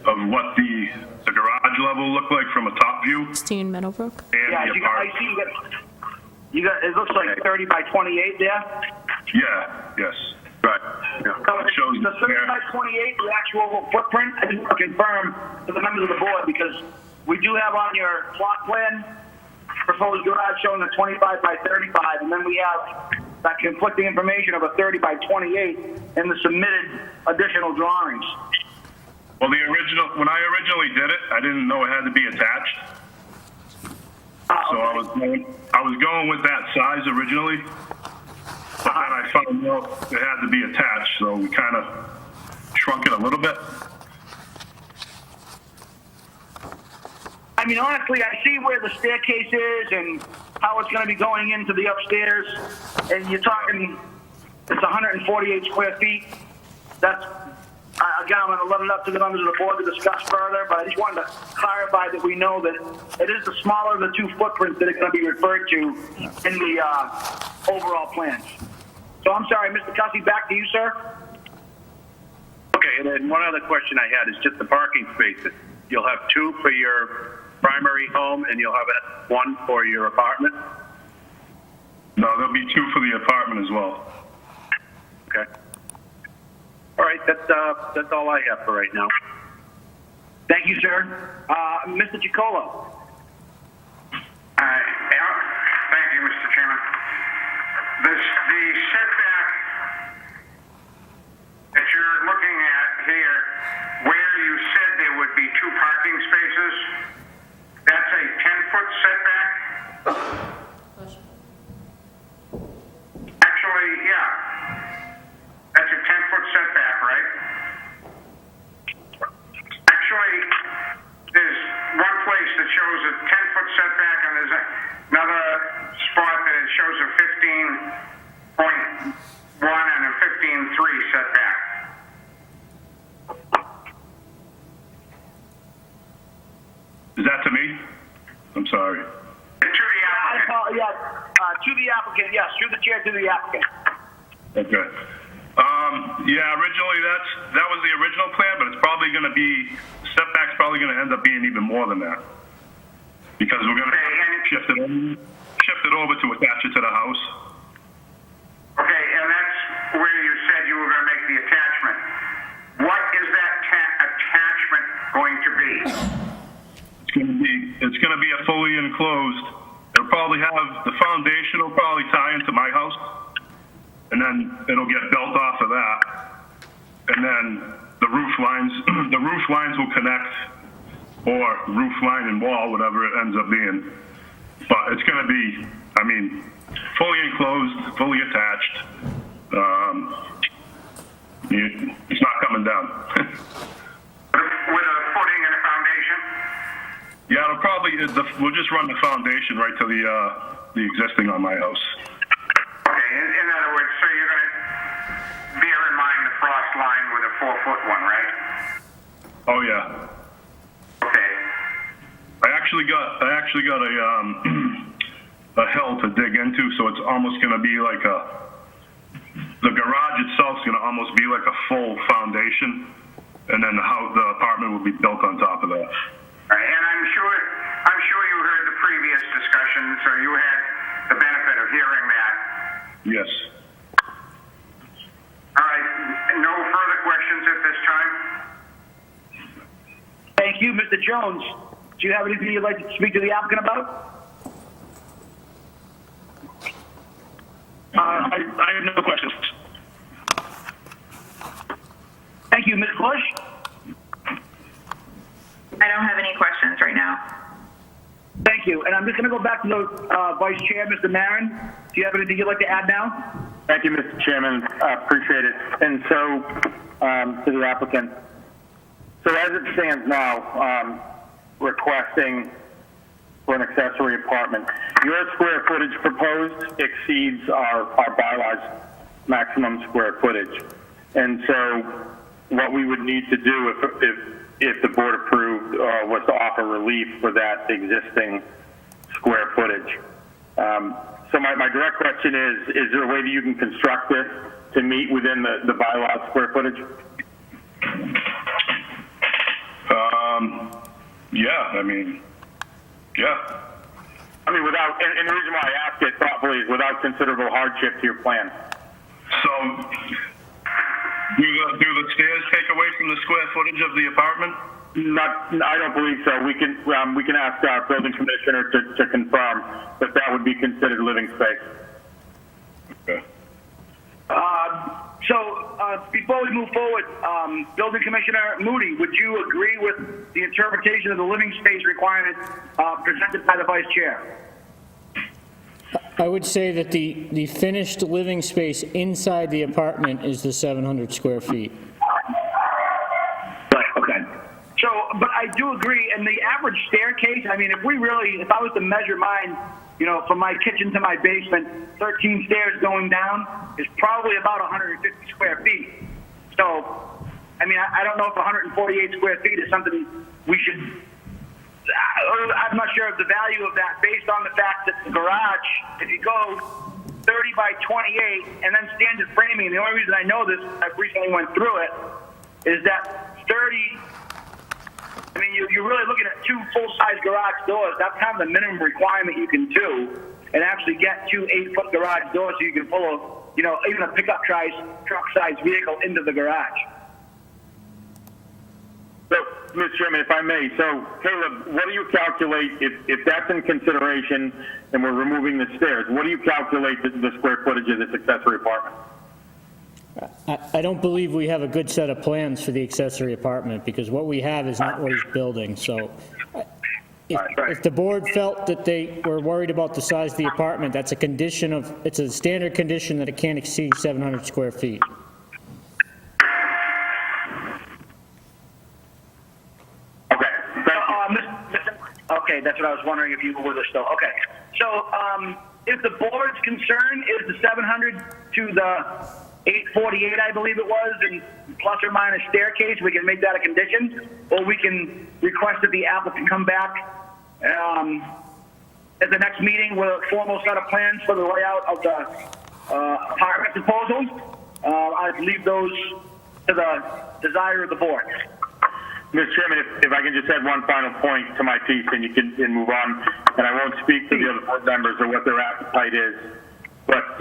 of what the garage level looked like from a top view. 16 Meadowbrook. And Yeah, the I see you got, it looks like 30 by 28 there. Yeah, yes. Right. Yeah. So It shows the 30 there. by 28, the actual footprint, I just want to confirm to the members of the board, because we do have on your plot plan proposed garage showing a 25 by 35, and then we have that conflicting information of a 30 by 28 in the submitted additional drawings. Well, when I originally did it, I didn't know it had to be attached. So I was going with that size originally, but then I found out it had to be attached, so we kind of shrunk it a little bit. I mean, honestly, I see where the staircase is and how it's going to be going into the upstairs, and you're talking, it's 148 square feet. That's, again, I'm going to let it up to the members of the board to discuss further, but I just wanted to clarify that we know that it is the smaller of the 2 footprints that are going to be referred to in the overall plans. So I'm sorry, Mr. Cussy, back to you, sir. Okay, and then one other question I had is just the parking spaces. You'll have 2 for your primary home, and you'll have 1 for your apartment? No, there'll be 2 for the apartment as well. Okay. All right, that's all I have for right now. Thank you, sir. Mr. Chicolo. Thank you, Mr. Chairman. The setback that you're looking at here, where you said there would be 2 parking spaces, that's a 10-foot setback? that shows a 10-foot setback, and there's another spot that it shows a 15.1 and a 15.3 setback. Is that to me? I'm sorry. To the applicant. To the applicant, yes, through the chair to the applicant. Okay. Yeah, originally that was the original plan, but it's probably going to be, setback's probably going to end up being even more than that. Because we're going to shift it over to attach it to the house. Okay, and that's where you said you were going to make the attachment. What is that attachment going to be? It's going to be a fully enclosed. It'll probably have, the foundation will probably tie into my house, and then it'll get built off of that. And then the roof lines will connect, or roof line and wall, whatever it ends up being. But it's going to be, I mean, fully enclosed, fully attached. It's not coming down. With a footing and a foundation? Yeah, it'll probably, we'll just run the foundation right to the existing on my house. Okay, in other words, so you're going to bear in mind the frost line with a 4-foot one, right? Oh yeah. Okay. I actually got a hill to dig into, so it's almost going to be like the garage itself is going to almost be like a full foundation, and then the apartment will be built on top of that. Right, and I'm sure you heard the previous discussion, so you had the benefit of hearing that. Yes. All right, no further questions at this time? Thank you, Mr. Jones. Do you have anything you'd like to speak to the applicant about? I have no questions. Thank you, Ms. Bush. I don't have any questions right now. Thank you. And I'm just going to go back to the Vice Chair, Mr. Marin. Do you have anything you'd like to add now? Thank you, Mr. Chairman. Appreciate it. And so, to the applicant. So as it stands now, requesting for an accessory apartment, your square footage proposed exceeds our bylaws maximum square footage. And so what we would need to do if the board approved was to offer relief for that existing square footage. So my direct question is there a way that you can construct this to meet within the bylaw square footage? Without, and the reason why I ask it thoughtfully is without considerable hardship to your plan. So, do the stairs take away from the square footage of the apartment? I don't believe so. We can ask our building commissioner to confirm that that would be considered living space. Okay. Before we move forward, Building Commissioner Moody, would you agree with the interpretation of the living space requirement presented by the Vice Chair? I would say that the finished living space inside the apartment is the 700 square feet. Right, okay. So, but I do agree, and the average staircase, I mean, if I was to measure mine, from my kitchen to my basement, 13 stairs going down is probably about 150 square feet. So, I mean, I don't know if 148 square feet is something we should, I'm not sure of the value of that based on the fact that the garage, if you go 30 by 28 and then standard framing, the only reason I know this, I recently went through it, is that 30, I mean, you're really looking at 2 full-size garage doors. That's kind of the minimum requirement you can do, and actually get 2 8-foot garage doors so you can pull even a pickup truck-size vehicle into the garage. So, Mr. Chairman, if I may, so Caleb, what do you calculate if that's in consideration and we're removing the stairs? What do you calculate the square footage of this accessory apartment? I don't believe we have a good set of plans for the accessory apartment because what we have is not what he's building. So if the board felt that they were worried about the size of the apartment, that's it's a standard condition that it can't exceed 700 square feet. Okay, that's what I was wondering if you were with us still. Okay. So, if the board's concern is the 700 to the 848, I believe it was, and plus or minus staircase, we can make that a condition, or we can request that the applicant come back at the next meeting with a formal set of plans for the layout of the apartment proposal. I'd leave those to the desire of the board. Mr. Chairman, if I can just add one final point to my piece, and you can move on, and I won't speak to the other board members or what their appetite is, but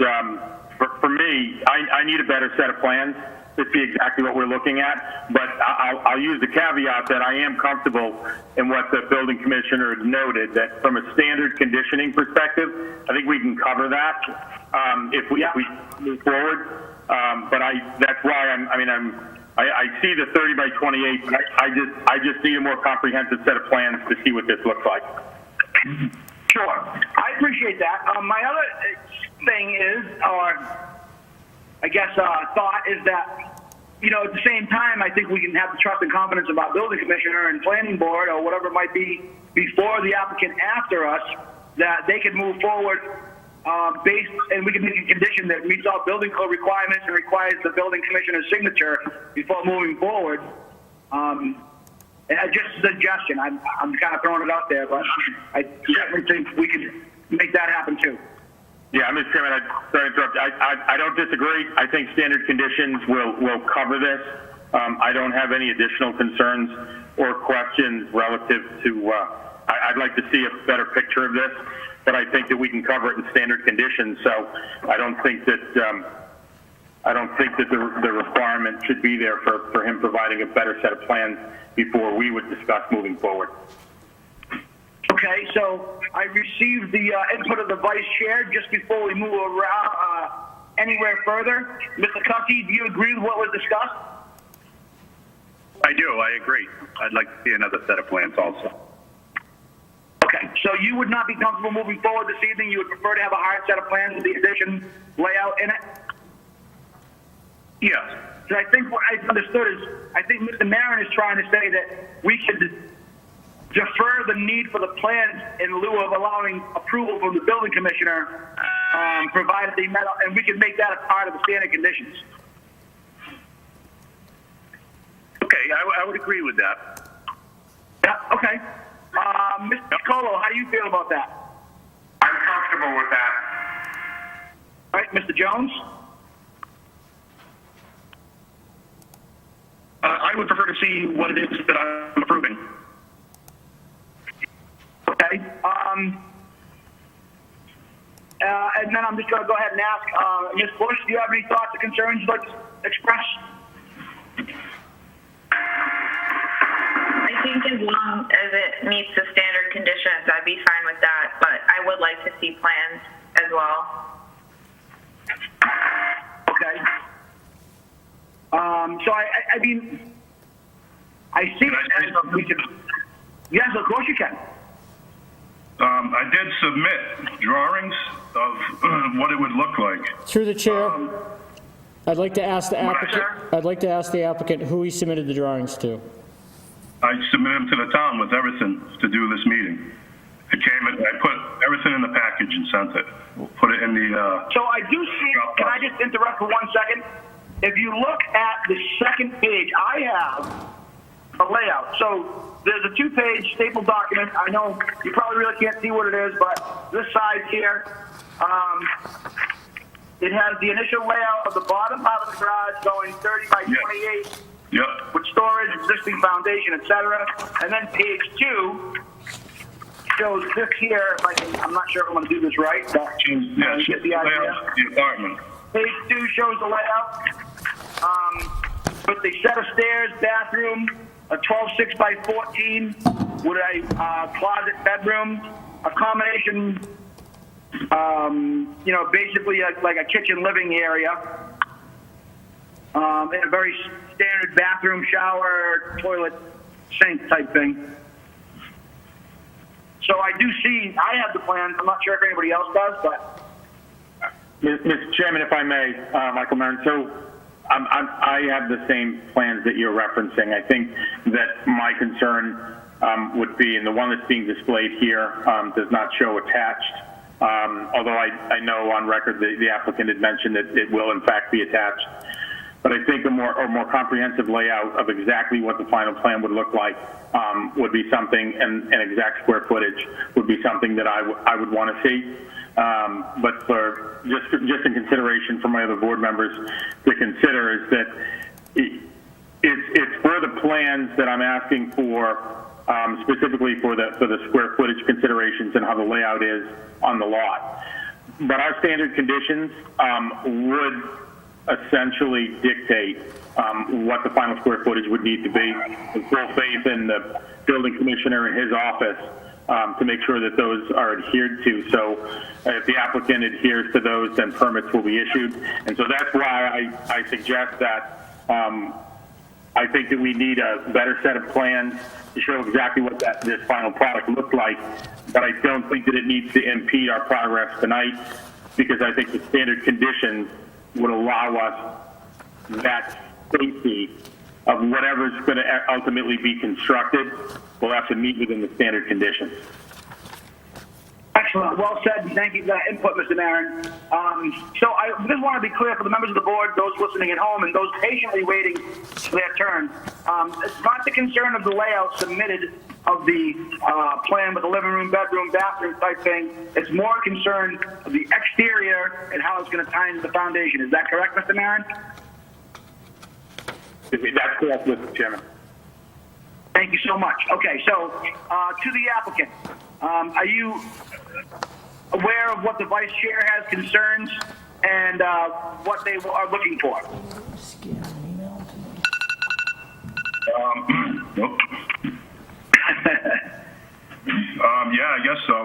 for me, I need a better set of plans to see exactly what we're looking at, but I'll use the caveat that I am comfortable in what the building commissioner noted, that from a standard conditioning perspective, I think we can cover that if we move forward. But that's why I see the 30 by 28, but I just need a more comprehensive set of plans to see what this looks like. Sure, I appreciate that. My other thing is, or I guess thought is that, at the same time, I think we can have the trust and confidence about building commissioner and planning board or whatever it might be before the applicant after us, that they could move forward based, and we can make a condition that meets all building code requirements and requires the building commissioner's signature before moving forward. And just a suggestion. I'm kind of throwing it out there, but I certainly think we could make that happen too. Yeah, Mr. Chairman, sorry to interrupt. I don't disagree. I think standard conditions will cover this. I don't have any additional concerns or questions relative to. I'd like to see a better picture of this, but I think that we can cover it in standard conditions. So I don't think that the requirement should be there for him providing a better set of plans before we would discuss moving forward. Okay, so I received the input of the vice chair just before we move around anywhere further. Mr. Cuffey, do you agree with what was discussed? I do. I agree. I'd like to see another set of plans also. Okay, so you would not be comfortable moving forward this evening? You would prefer to have a hard set of plans with the addition layout in it? Yes. So I think what I understood is, I think Mr. Marin is trying to say that we could defer the need for the plans in lieu of allowing approval from the building commissioner, provided they met, and we can make that a part of the standard conditions. Okay, I would agree with that. Yeah, okay. Mr. Colo, how do you feel about that? I'm comfortable with that. All right, Mr. Jones? I would prefer to see what it is that I'm approving. Okay. And then I'm just going to go ahead and ask, Ms. Bush, do you have any thoughts or concerns you'd like to express? I think as long as it meets the standard conditions, I'd be fine with that, but I would like to see plans as well. Okay. So I mean, I see it as we can. Yes, of course you can. I did submit drawings of what it would look like. Through the chair, I'd like to ask the applicant who he submitted the drawings to. I submitted them to the town with everything to do this meeting. I put everything in the package and sent it. Put it in the. So I do see, can I just interrupt for 1 second? If you look at the second page, I have a layout. So there's a 2-page stapled document. I know you probably really can't see what it is, but this side here, it has the initial layout of the bottom part of the garage going 30 by 28. Yep. With storage, existing foundation, etc. And then page 2 shows this here. I'm not sure if I'm going to do this right, but get the idea. The apartment. Page 2 shows the layout with the set of stairs, bathroom, a 12.6 by 14 with a closet bedroom, a combination, basically like a kitchen living area, and a very standard bathroom, shower, toilet, sink type thing. So I do see, I have the plans. I'm not sure if anybody else does, but. Mr. Chairman, if I may, Michael Marin, so I have the same plans that you're referencing. I think that my concern would be, and the one that's being displayed here does not show attached. Although I know on record the applicant had mentioned that it will in fact be attached. But I think a more comprehensive layout of exactly what the final plan would look like would be something, and exact square footage would be something that I would want to see. But for just in consideration for my other board members to consider is that it's for the plans that I'm asking for, specifically for the square footage considerations and how the layout is on the lot. But our standard conditions would essentially dictate what the final square footage would need to be, with full faith in the building commissioner and his office to make sure that those are adhered to. So if the applicant adheres to those, then permits will be issued. And so that's why I suggest that I think that we need a better set of plans to show exactly what this final product looks like. But I don't think that it needs to impede our progress tonight, because I think the standard conditions would allow us that safety of whatever's going to ultimately be constructed. We'll have to meet within the standard conditions. Excellent. Well said. Thank you for that input, Mr. Marin. So I just want to be clear for the members of the board, those listening at home, and those patiently waiting for their turn. It's not the concern of the layout submitted of the plan with the living room, bedroom, bathroom type thing. It's more concern of the exterior and how it's going to tie into the foundation. Is that correct, Mr. Marin? That's correct, Mr. Chairman. Thank you so much. Okay, so to the applicant, are you aware of what the vice chair has concerns and what they are looking for? Nope. Yeah, I guess so.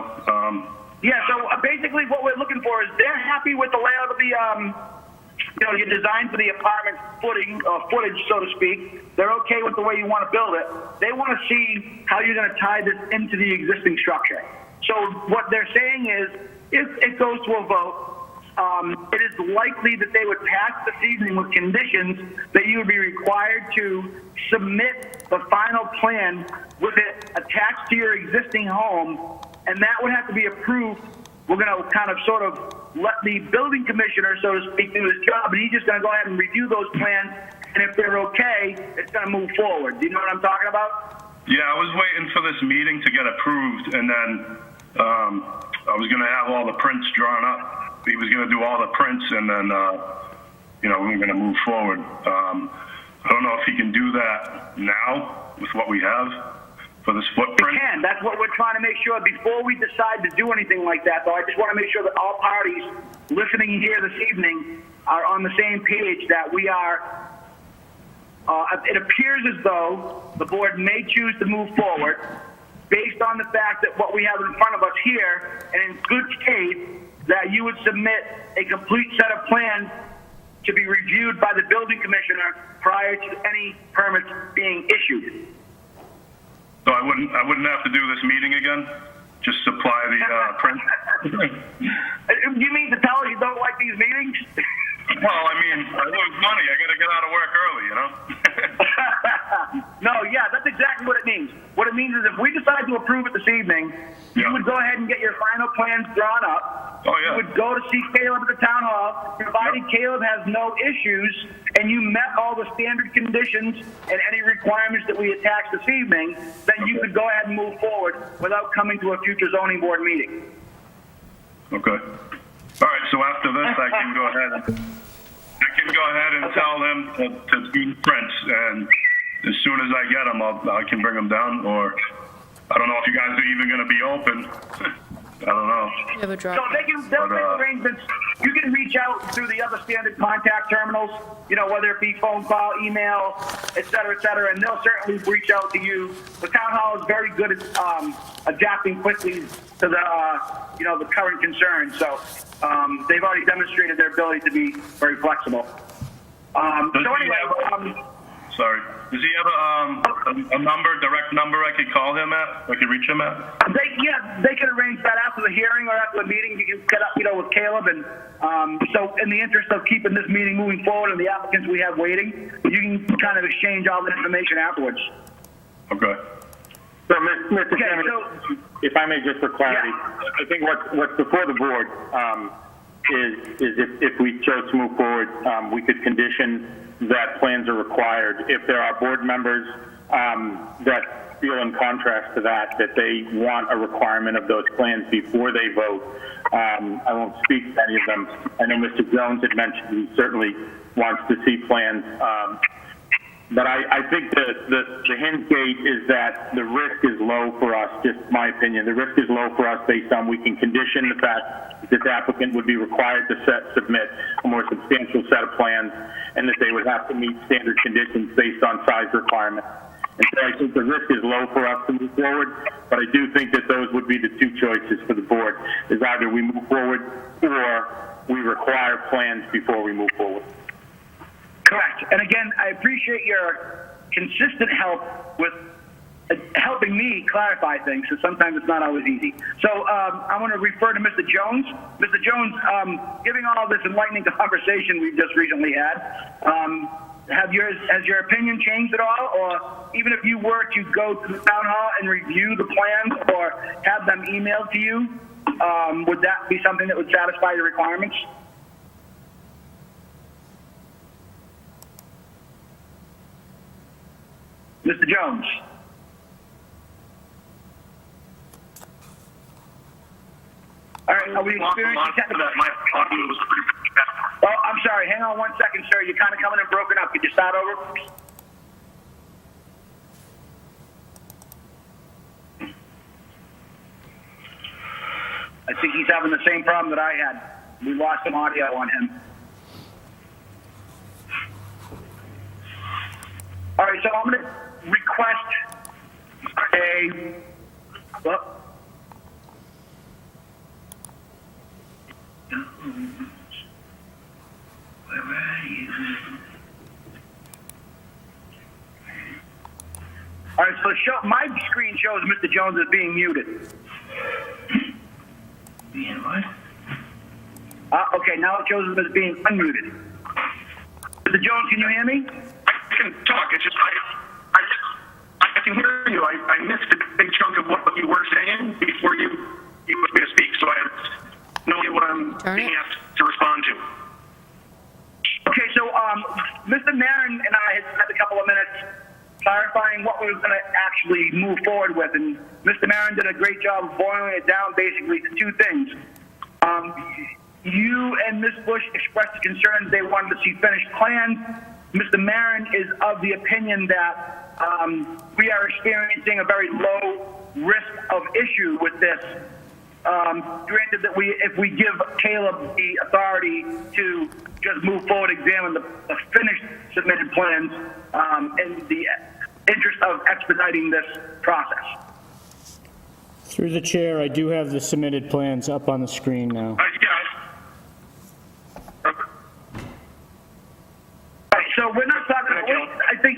Yeah, so basically what we're looking for is they're happy with the layout of the, your design for the apartment footage, so to speak. They're okay with the way you want to build it. They want to see how you're going to tie this into the existing structure. So what they're saying is, if it goes to a vote, it is likely that they would pass this evening with conditions that you would be required to submit the final plan with it attached to your existing home, and that would have to be approved. We're going to kind of sort of let the building commissioner, so to speak, do his job, and he's just going to go ahead and review those plans, and if they're okay, it's going to move forward. Do you know what I'm talking about? Yeah, I was waiting for this meeting to get approved, and then I was going to have all the prints drawn up. He was going to do all the prints, and then, we were going to move forward. I don't know if he can do that now with what we have for this footprint. We can. That's what we're trying to make sure. Before we decide to do anything like that, though, I just want to make sure that all parties listening here this evening are on the same page, that we are, it appears as though the board may choose to move forward based on the fact that what we have in front of us here, and in good faith, that you would submit a complete set of plans to be reviewed by the building commissioner prior to any permits being issued. So I wouldn't have to do this meeting again? Just supply the print? You mean to tell us you don't like these meetings? Well, I mean, I lose money. I got to get out of work early, No, yeah, that's exactly what it means. What it means is if we decide to approve it this evening, you would go ahead and get your final plans drawn up. Oh, yeah. You would go to see Caleb at the town hall, provided Caleb has no issues and you met all the standard conditions and any requirements that we attached this evening, then you could go ahead and move forward without coming to a future zoning board meeting. Okay. All right, so after this, I can go ahead and tell them to do prints, and as soon as I get them, I can bring them down, or I don't know if you guys are even going to be open. I don't know. You have a drop. So they'll make arrangements. You can reach out through the other standard contact terminals, whether it be phone call, email, et cetera, and they'll certainly reach out to you. The town hall is very good at adapting quickly to the current concerns. So they've already demonstrated their ability to be very flexible. Sorry. Does he have a number, direct number I could call him at? I could reach him at? They can arrange that after the hearing or after the meeting. You can set up, with Caleb. And so in the interest of keeping this meeting moving forward and the applicants we have waiting, you can kind of exchange all the information afterwards. Okay. So, Mr. Chairman, if I may, just for clarity, I think what's before the board is if we chose to move forward, we could condition that plans are required. If there are board members that feel in contrast to that they want a requirement of those plans before they vote, I won't speak to any of them. I know Mr. Jones had mentioned he certainly wants to see plans. But I think the hint gate is that the risk is low for us, just my opinion. The risk is low for us based on we can condition the fact that this applicant would be required to submit a more substantial set of plans and that they would have to meet standard conditions based on size requirements. And so I think the risk is low for us to move forward, but I do think that those would be the two choices for the board, is either we move forward or we require plans before we move forward. Correct. And again, I appreciate your consistent help with helping me clarify things, because sometimes it's not always easy. So I want to refer to Mr. Jones. Mr. Jones, giving all this enlightening conversation we've just recently had, has your opinion changed at all? Or even if you were to go to the town hall and review the plans or have them emailed to you, would that be something that would satisfy your requirements? Mr. Jones. All right, are we experiencing technical? Oh, I'm sorry. Hang on 1 second, sir. You're kind of coming in broken up. Could you start over? I think he's having the same problem that I had. We lost some audio on him. All right, so I'm going to request a... Well, all right, so my screen shows Mr. Jones as being muted. Being what? Okay, now it shows him as being unmuted. Mr. Jones, can you hear me? I can talk. It's just I can hear you. I missed a big chunk of what you were saying before you put me to speak, so I have no idea what I'm being asked to respond to. Okay, so Mr. Marin and I had a couple of minutes clarifying what we were going to actually move forward with, and Mr. Marin did a great job of boiling it down basically to two things. You and Ms. Bush expressed concerns they wanted to see finished plans. Mr. Marin is of the opinion that we are experiencing a very low risk of issue with this. Granted that if we give Caleb the authority to just move forward, examine the finished submitted plans in the interest of expediting this process. Through the chair, I do have the submitted plans up on the screen now. So we're not talking, I think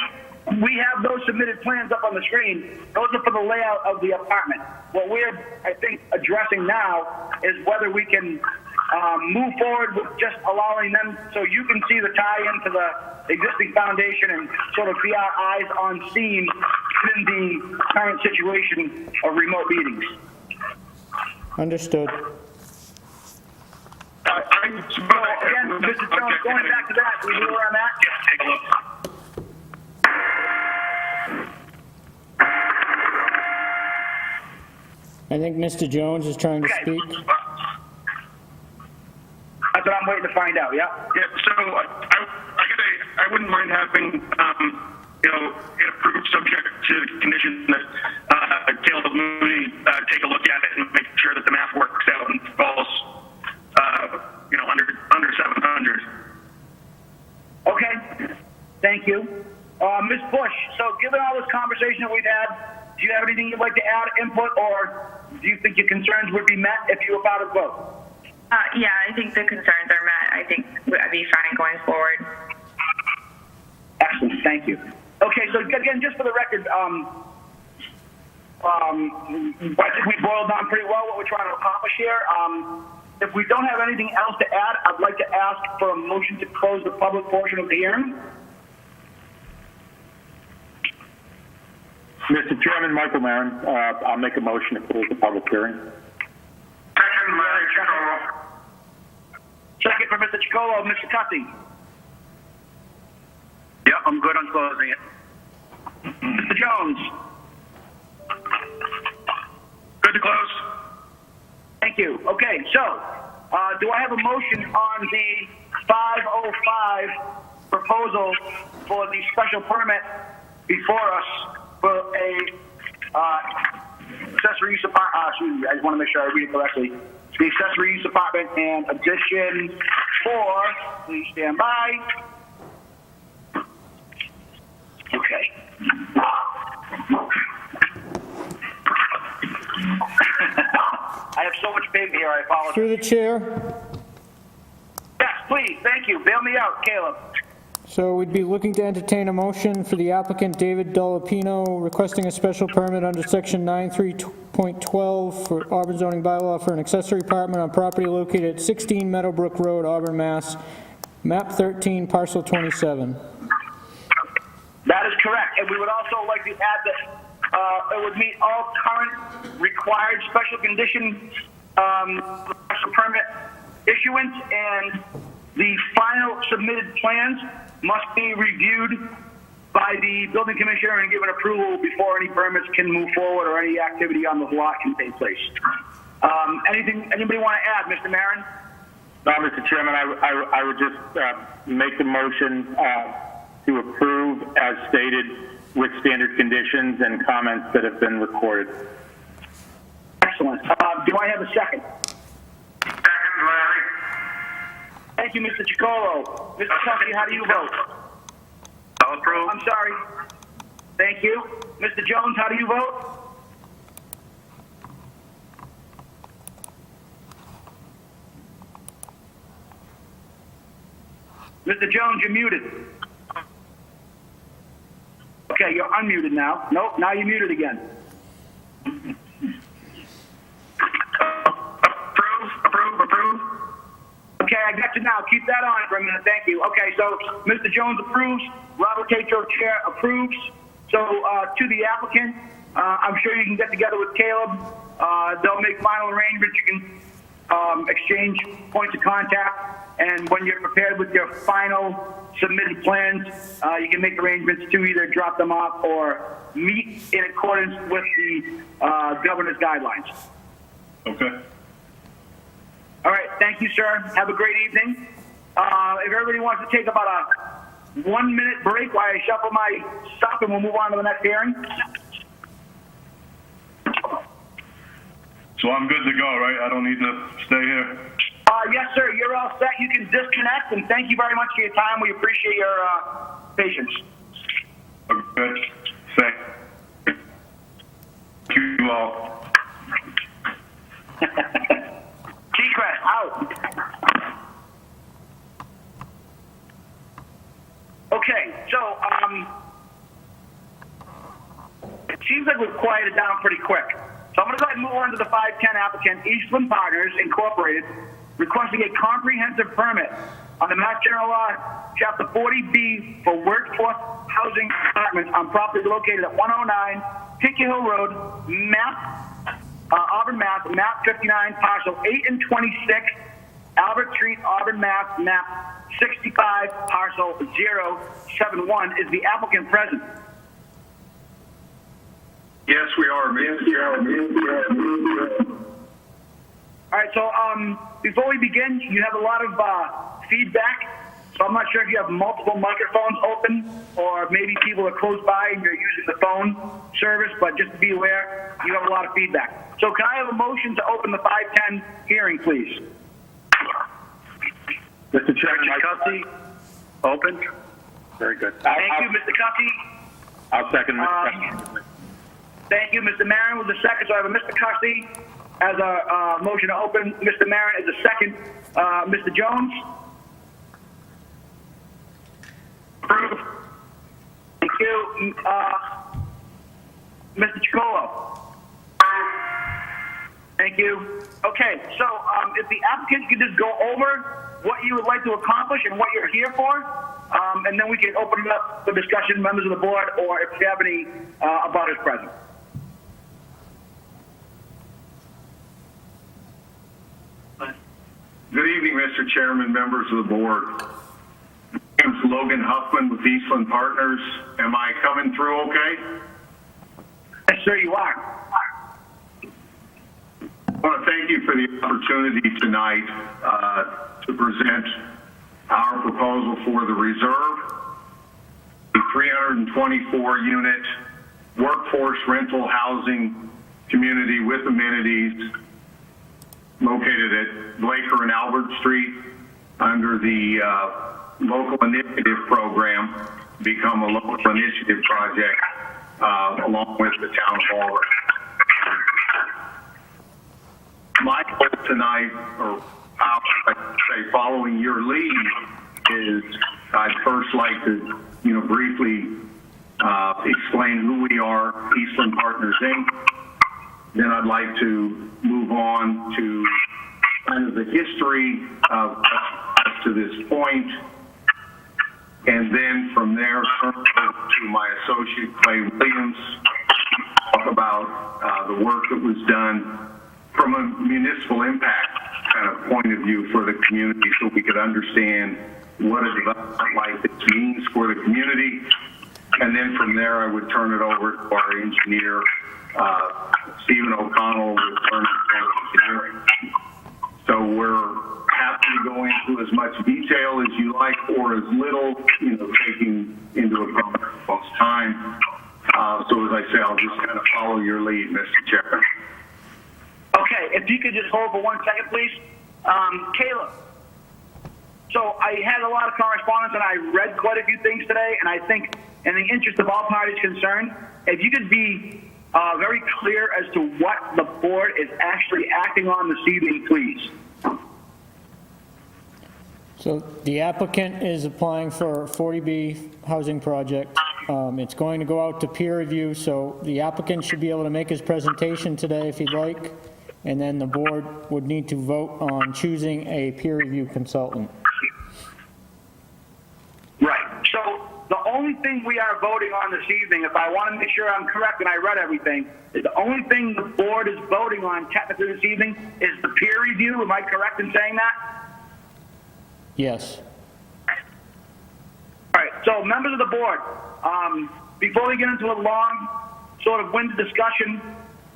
we have those submitted plans up on the screen. Those are for the layout of the apartment. What we're, I think, addressing now is whether we can move forward with just allowing them so you can see the tie-in to the existing foundation and sort of be our eyes on scene in the current situation of remote meetings. Understood. Again, Mr. Jones, going back to that, do you know where I'm at? Yes, take a look. I think Mr. Jones is trying to speak. That's what I'm waiting to find out, yeah? Yeah, so I wouldn't mind having, it approved subject to the condition that Caleb Mooney take a look at it and make sure that the math works out and falls, under 700. Okay, thank you. Ms. Bush, so given all this conversation that we've had, do you have anything you'd like to add, input, or do you think your concerns would be met if you were about to vote? Yeah, I think the concerns are met. I think I'd be fine going forward. Excellent, thank you. Okay, so again, just for the record, I think we boiled down pretty well what we're trying to accomplish here. If we don't have anything else to add, I'd like to ask for a motion to close the public portion of the hearing. Mr. Chairman, Michael Marin, I'll make a motion to close the public hearing. Second, Larry Chacolo. Second for Mr. Chacolo, Mr. Cussy. Yeah, I'm good on closing it. Mr. Jones. Good to close. Thank you. Okay, so do I have a motion on the 505 proposal for the special permit before us for a accessory use apartment? Excuse me, I just want to make sure I read it correctly. The accessory use apartment and addition for, please stand by. Okay. I have so much paper here, I apologize. Through the chair. Yes, please, thank you. Bail me out, Caleb. So we'd be looking to entertain a motion for the applicant David Dolapino requesting a special permit under section 93.12 for Auburn zoning bylaw for an accessory apartment on property located at 16 Meadowbrook Road, Auburn, Mass. Map 13, parcel 27. That is correct, and we would also like to add that it would meet all current required special conditions, special permit issuance, and the final submitted plans must be reviewed by the building commissioner and given approval before any permits can move forward or any activity on the lot can take place. Anybody want to add, Mr. Marin? No, Mr. Chairman, I would just make the motion to approve as stated with standard conditions and comments that have been recorded. Excellent. Do I have a second? Second, Larry. Thank you, Mr. Chacolo. Mr. Cussy, how do you vote? I'll approve. I'm sorry. Thank you. Mr. Jones, how do you vote? Mr. Jones, you're muted. Okay, you're unmuted now. Nope, now you're muted again. Approve. Okay, I got you now. Keep that on for a minute. Thank you. Okay, so Mr. Jones approves. Robert Tatro, Chair, approves. So to the applicant, I'm sure you can get together with Caleb. They'll make final arrangements. You can exchange points of contact. And when you're prepared with your final submitted plans, you can make arrangements to either drop them off or meet in accordance with the governor's guidelines. Okay. All right, thank you, sir. Have a great evening. If everybody wants to take about a 1 minute break while I shuffle my stuff and we'll move on to the next hearing. So I'm good to go, right? I don't need to stay here? Yes, sir. You're all set. You can disconnect, and thank you very much for your time. We appreciate your patience. Okay. Thank you all. G-Crest, out. Okay, so it seems like we've quieted down pretty quick. So I'm going to go ahead and move on to the 510 applicant, Eastland Partners Incorporated, requesting a comprehensive permit on the Mass General Law, Chapter 40B for workforce housing apartments on property located at 109 Pinky Hill Road, Auburn, Mass, map 59, parcel 8 and 26, Albert Street, Auburn, Mass, map 65, parcel 071. Is the applicant present? Yes, we are. All right, so before we begin, you have a lot of feedback. So I'm not sure if you have multiple microphones open or maybe people are close by and you're using the phone service, but just to be aware, you have a lot of feedback. So can I have a motion to open the 510 hearing, please? Mr. Chairman, Mr. Cussy, open. Very good. Thank you, Mr. Cussy. I'll second Mr. Thank you, Mr. Marin with the second. So I have a Mr. Cussy as a motion to open. Mr. Marin as a second. Mr. Jones? Approve. Thank you. Mr. Chacolo? Thank you. Okay, so if the applicant could just go over what you would like to accomplish and what you're here for, and then we can open it up for discussion, members of the board, or if you have any about his present. Good evening, Mr. Chairman, members of the board. My name's Logan Huffman with Eastland Partners. Am I coming through okay? Yes, sir, you are. I want to thank you for the opportunity tonight to present our proposal for the reserve, a 324-unit workforce rental housing community with amenities located at Blaker and Albert Street under the local initiative program, become a local initiative project along with the town of Auburn. My goal tonight, or I would say following your lead, is I'd first like to, briefly explain who we are, Eastland Partners Inc. Then I'd like to move on to kind of the history of us to this point, and then from there turn over to my associate Clay Williams, talk about the work that was done from a municipal impact kind of point of view for the community, so we could understand what a development like this means for the community. And then from there, I would turn it over to our engineer, Stephen O'Connell, with Furniture Engineering. So we're happy to go into as much detail as you like, or as little, taking into account folks' time. So as I say, I'll just kind of follow your lead, Mr. Chairman. Okay, if you could just hold for 1 second, please. Caleb. So I had a lot of correspondence and I read quite a few things today, and I think in the interest of all parties concerned, if you could be very clear as to what the board is actually acting on this evening, please. So the applicant is applying for a 40B housing project. It's going to go out to peer review, so the applicant should be able to make his presentation today if he'd like, and then the board would need to vote on choosing a peer review consultant. Right. So the only thing we are voting on this evening, if I want to make sure I'm correct and I read everything, is the only thing the board is voting on technically this evening is the peer review. Am I correct in saying that? Yes. All right. So members of the board, before we get into a long sort of winded discussion,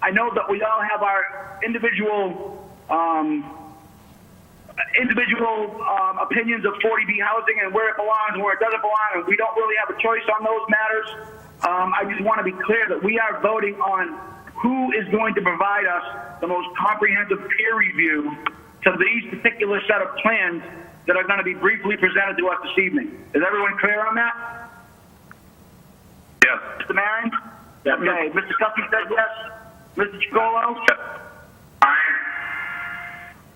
I know that we all have our individual opinions of 40B housing and where it belongs and where it doesn't belong, and we don't really have a choice on those matters. I just want to be clear that we are voting on who is going to provide us the most comprehensive peer review to these particular set of plans that are going to be briefly presented to us this evening. Is everyone clear on that? Yes. Mr. Marion? Yes. Okay. Mr. Cuffey says yes. Mr. Chicolo? Yes.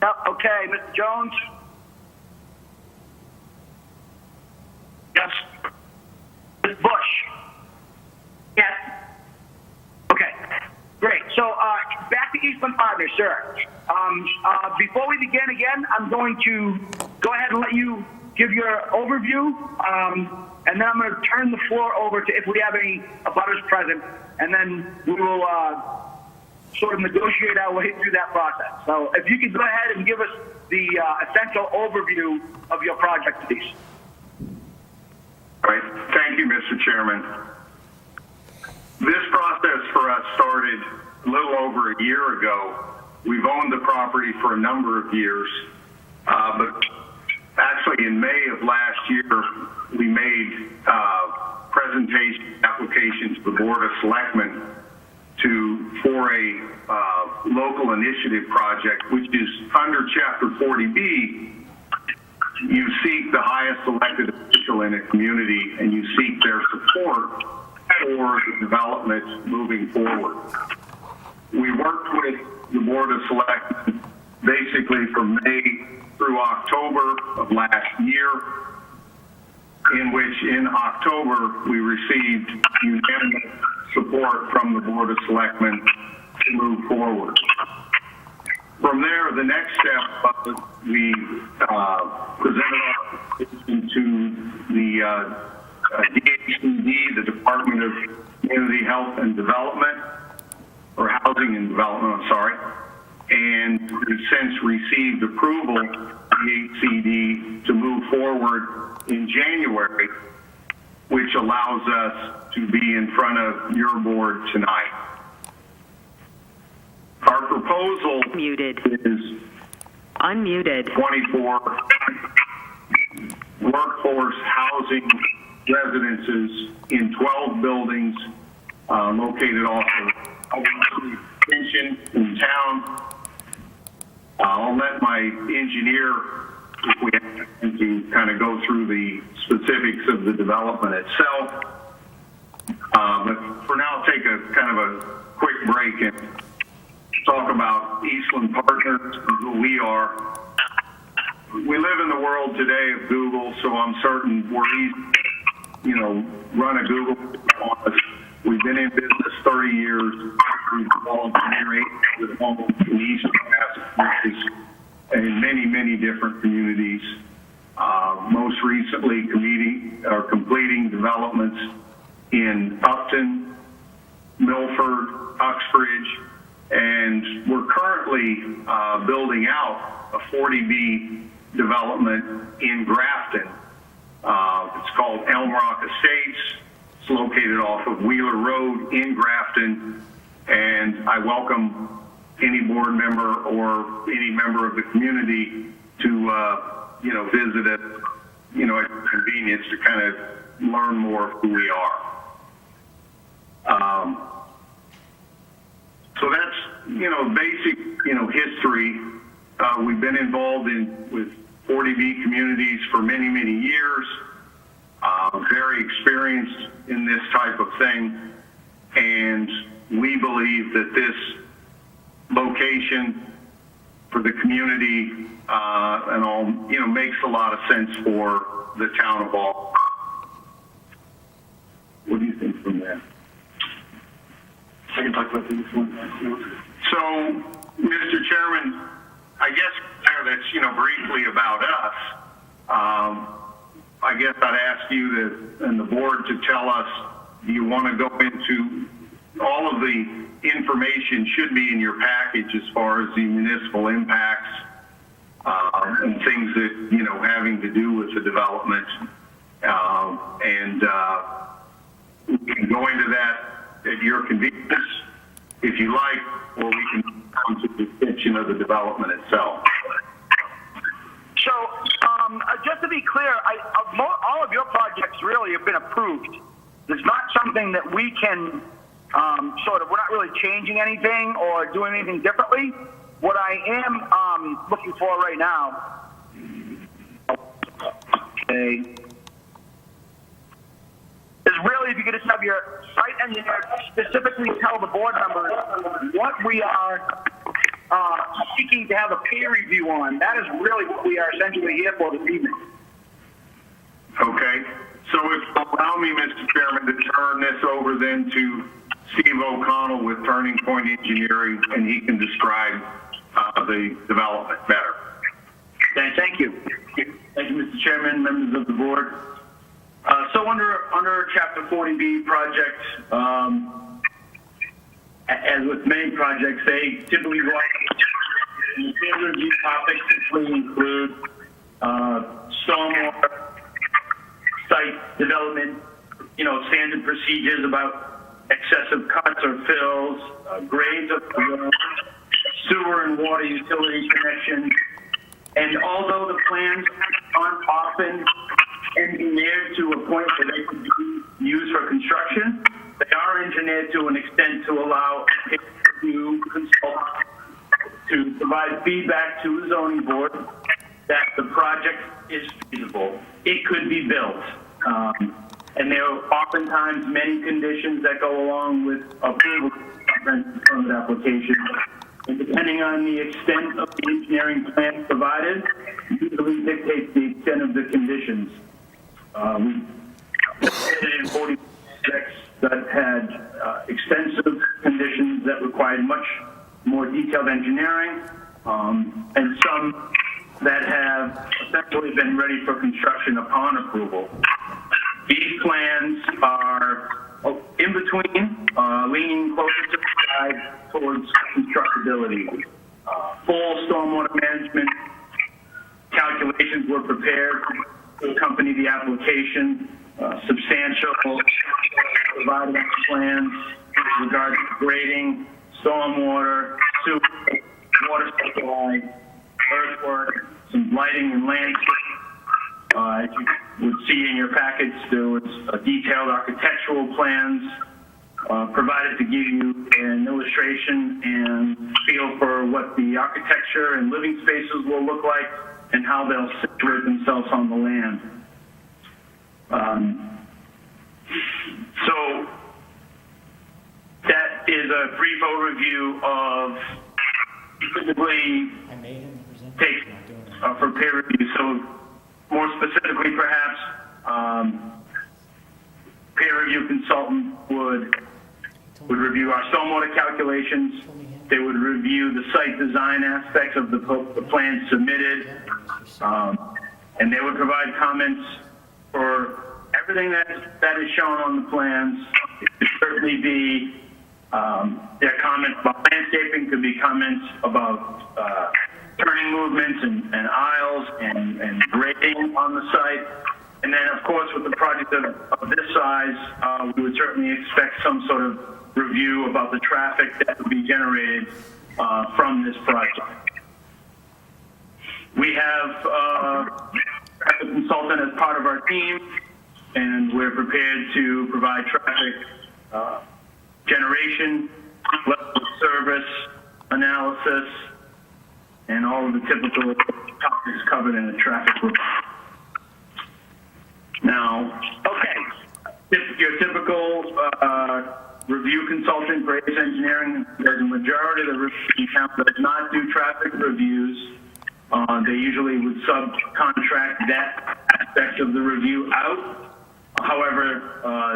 Yep. Okay. Mr. Jones? Yes. Ms. Bush? Yes. Okay. Great. So back to Eastland Partners, sir. Before we begin again, I'm going to go ahead and let you give your overview, and then I'm going to turn the floor over to if we have any abutters present, and then we will sort of negotiate our way through that process. So if you could go ahead and give us the essential overview of your project, please. All right. Thank you, Mr. Chairman. This process for us started a little over a year ago. We've owned the property for a number of years, but actually in May of last year, we made presentation application to the Board of Selectmen for a local initiative project, which is under Chapter 40B. You seek the highest elected official in a community, and you seek their support for the development moving forward. We worked with the Board of Selectmen basically from May through October of last year, in which in October we received unanimous support from the Board of Selectmen to move forward. From there, the next step was we presented our into the DHCD, the Department of Community Health and Development, or Housing and Development, I'm sorry, and we've since received approval from the DHCD to move forward in January, which allows us to be in front of your board tonight. Our proposal is Unmuted. 24 workforce housing residences in 12 buildings located off of extension in town. I'll let my engineer, if we have time, to kind of go through the specifics of the development itself. But for now, I'll take a kind of a quick break and talk about Eastland Partners and who we are. We live in the world today of Google, so I'm certain we're easy, run a Google on us. We've been in business 30 years. We've developed with homes in Eastern Massachusetts and in many, many different communities. Most recently, completing developments in Upton, Milford, Uxbridge, and we're currently building out a 40B development in Grafton. It's called Elm Rock Estates. It's located off of Wheeler Road in Grafton, and I welcome any board member or any member of the community to visit it, at convenience to kind of learn more of who we are. So that's, basic, history. We've been involved with 40B communities for many, many years. Very experienced in this type of thing. And we believe that this location for the community and all, makes a lot of sense for the town of Auburn. What do you think from that? I can talk about this one. So, Mr. Chairman, I guess that's, briefly about us. I guess I'd ask you and the board to tell us, do you want to go into all of the information should be in your package as far as the municipal impacts and things that, having to do with the development. And we can go into that at your convenience if you like, or we can come to the description of the development itself. So, just to be clear, all of your projects really have been approved. There's not something that we can we're not really changing anything or doing anything differently. What I am looking for right now, is really if you could just have your site engineer specifically tell the board members what we are seeking to have a peer review on. That is really what we are essentially here for this evening. Okay. So if you allow me, Mr. Chairman, to turn this over then to Steve O'Connell with Turning Point Engineering, and he can describe the development better. Thank you. Thank you, Mr. Chairman, members of the board. So under Chapter 40B project, as with many projects, they typically go on peer review topics typically include stormwater, site development, standard procedures about excessive cuts or fills, grades of sewer and water utility connections. And although the plans aren't often engineered to a point where they could be used for construction, they are engineered to an extent to allow you consultants to provide feedback to the zoning board that the project is feasible. It could be built. And there are oftentimes many conditions that go along with approval of the application. And depending on the extent of the engineering plan provided, usually dictates the extent of the conditions. We did in 40 projects that had extensive conditions that required much more detailed engineering, and some that have essentially been ready for construction upon approval. These plans are in between, leaning closer to the side towards constructability. Full stormwater management calculations were prepared to accompany the application. Substantial provided on the plans with regard to grading, stormwater, sewer, water supply, earthwork, some lighting and landscape. As you would see in your packets, there was detailed architectural plans provided to give you an illustration and feel for what the architecture and living spaces will look like and how they'll situate themselves on the land. So that is a brief overview of typically take for peer review. So more specifically, perhaps, peer review consultant would review our stormwater calculations. They would review the site design aspects of the plans submitted, and they would provide comments for everything that is shown on the plans. It could certainly be their comments about landscaping, could be comments about turning movements and aisles and grading on the site. And then, of course, with the project of this size, we would certainly expect some sort of review about the traffic that would be generated from this project. We have a traffic consultant as part of our team, and we're prepared to provide traffic generation, level of service, analysis, and all of the typical topics covered in the traffic report. Now, your typical review consultant for ACE Engineering, there's a majority of the review count does not do traffic reviews. They usually would subcontract that aspect of the review out. However,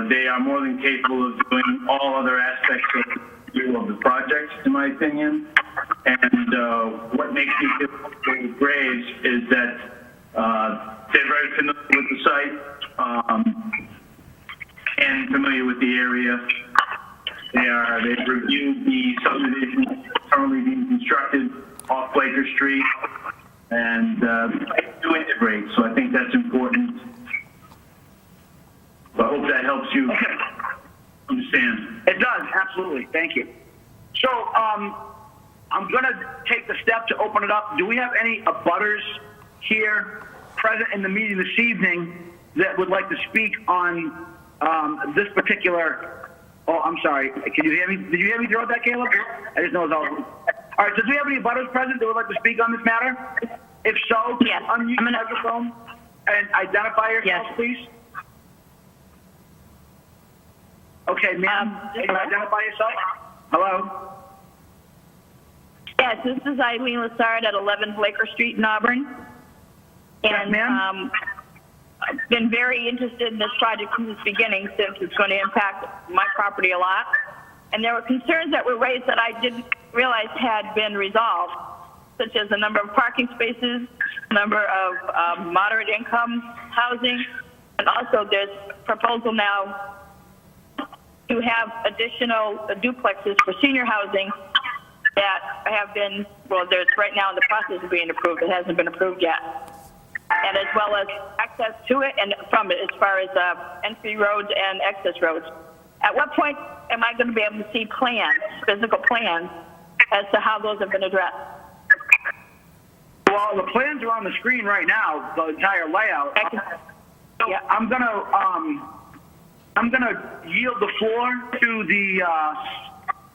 they are more than capable of doing all other aspects of the review of the project, in my opinion. And what makes me feel comfortable with Graves is that they're very familiar with the site and familiar with the area. They've reviewed the subdivision currently being constructed off Blaker Street and to integrate. So I think that's important. So I hope that helps you understand. It does, absolutely. Thank you. So I'm going to take the step to open it up. Do we have any abutters here present in the meeting this evening that would like to speak on this particular? Oh, I'm sorry. Can you hear me? Did you hear me throw that, Caleb? I just know it's all. All right. So do we have any abutters present that would like to speak on this matter? If so, yes. Unmute your microphone and identify yourself, please. Okay, ma'am. Can you identify yourself? Hello. Yes, this is Eileen Lassard at 11 Blaker Street in Auburn. And I've been very interested in this project from its beginning, since it's going to impact my property a lot. And there were concerns that were raised that I didn't realize had been resolved, such as the number of parking spaces, number of moderate income housing, and also there's proposal now to have additional duplexes for senior housing that have been, well, there's right now in the process of being approved. It hasn't been approved yet. And as well as access to it and from it, as far as entry roads and access roads. At what point am I going to be able to see plans, physical plans, as to how those have been addressed? Well, the plans are on the screen right now, the entire layout. Yeah, I'm gonna yield the floor to the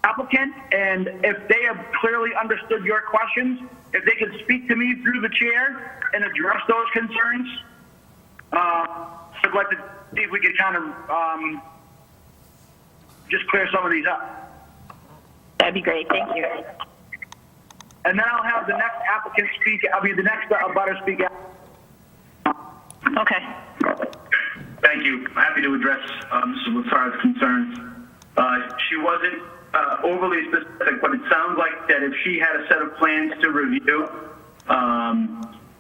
applicant, and if they have clearly understood your questions, if they could speak to me through the chair and address those concerns, I'd like to see if we can kind of just clear some of these up. That'd be great. Thank you. And then I'll have the next applicant speak. The next abutter speak. Okay. Thank you. I'm happy to address Mrs. Lassard's concerns. She wasn't overly specific, but it sounds like that if she had a set of plans to review,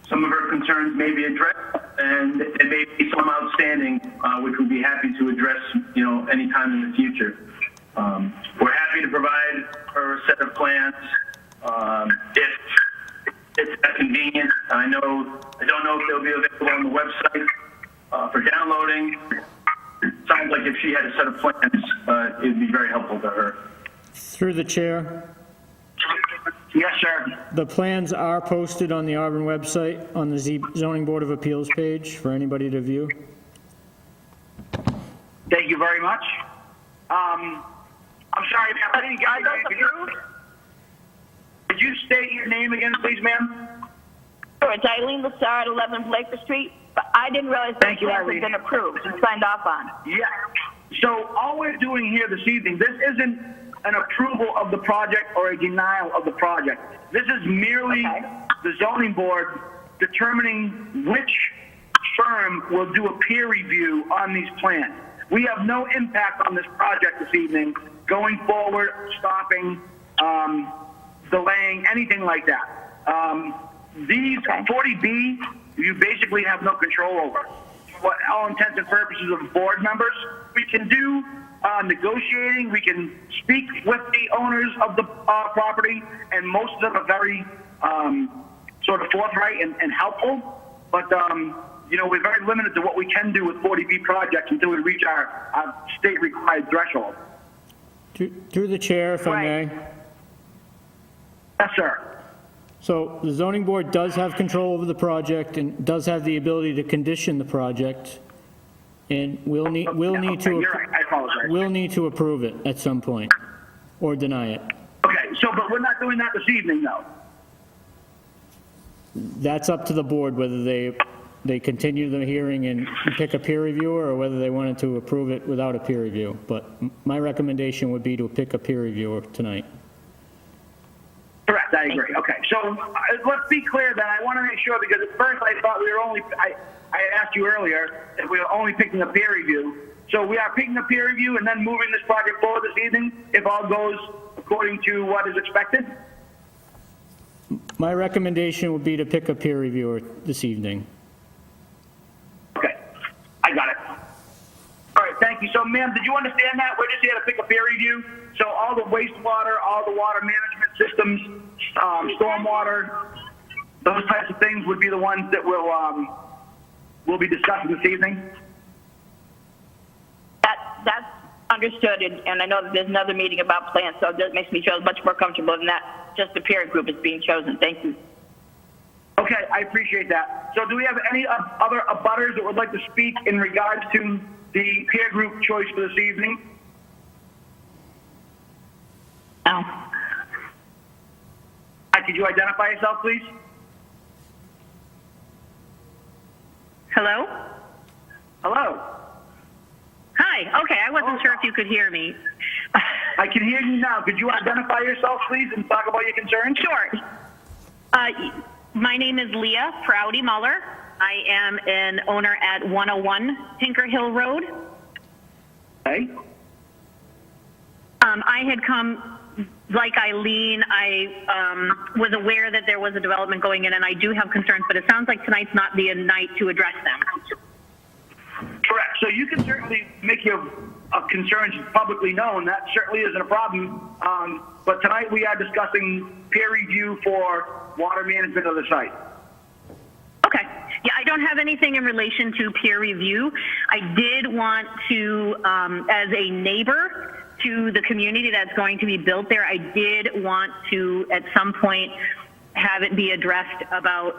some of her concerns may be addressed, and there may be some outstanding, which we'll be happy to address, anytime in the future. We're happy to provide her a set of plans, if it's convenient. I don't know if they'll be available on the website, for downloading. Sounds like if she had a set of plans, it'd be very helpful to her. Through the chair, Yes, sir. the plans are posted on the Auburn website on the Zoning Board of Appeals page for anybody to view. Thank you very much. I'm sorry, ma'am. I didn't get your name. Could you state your name again, please, ma'am? Sure, it's Eileen Lassard, 11 Blaker Street, but I didn't realize the Thank you, plans Eileen. had been approved and signed off on. Yeah. So all we're doing here this evening, this isn't an approval of the project or a denial of the project. This is merely the zoning board determining which firm will do a peer review on these plans. We have no impact on this project this evening, going forward, stopping, delaying, anything like that. These 40B, you basically have no control over. For all intents and purposes of board members, we can do negotiating, we can speak with the owners of the property, and most of them are very sort of forthright and helpful. But, we're very limited to what we can do with 40B projects until we reach our state required threshold. Through the chair, if I may. Yes, sir. So the zoning board does have control over the project and does have the ability to condition the project. And we'll need You're right. I apologize. we'll need to approve it at some point or deny it. Okay, but we're not doing that this evening, though. That's up to the board whether they continue the hearing and pick a peer reviewer or whether they wanted to approve it without a peer review. But my recommendation would be to pick a peer reviewer tonight. Correct, I agree. Okay, so let's be clear then. I want to make sure, because at first I thought we were only, I had asked you earlier if we were only picking a peer review. So we are picking a peer review and then moving this project forward this evening if all goes according to what is expected? My recommendation would be to pick a peer reviewer this evening. Okay, I got it. All right, thank you. So, ma'am, did you understand that? We're just here to pick a peer review. So all the wastewater, all the water management systems, stormwater, those types of things would be the ones that we'll be discussing this evening. That's understood, and I know that there's another meeting about plans, so that makes me feel much more comfortable than that. Just the peer group is being chosen. Thank you. Okay, I appreciate that. So do we have any other abutters that would like to speak in regards to the peer group choice for this evening? No. Could you identify yourself, please? Hello? Hello. Hi. Okay, I wasn't sure if you could hear me. I can hear you now. Could you identify yourself, please, and talk about your concerns? Sure. My name is Leah Proudy Muller. I am an owner at 101 Tinker Hill Road. Okay. I had come, like Eileen, I was aware that there was a development going in, and I do have concerns, but it sounds like tonight's not the night to address them. Correct. So you can certainly make your concerns publicly known. That certainly isn't a problem. But tonight we are discussing peer review for water management of the site. Okay. Yeah, I don't have anything in relation to peer review. I did want to, as a neighbor to the community that's going to be built there, I did want to, at some point, have it be addressed about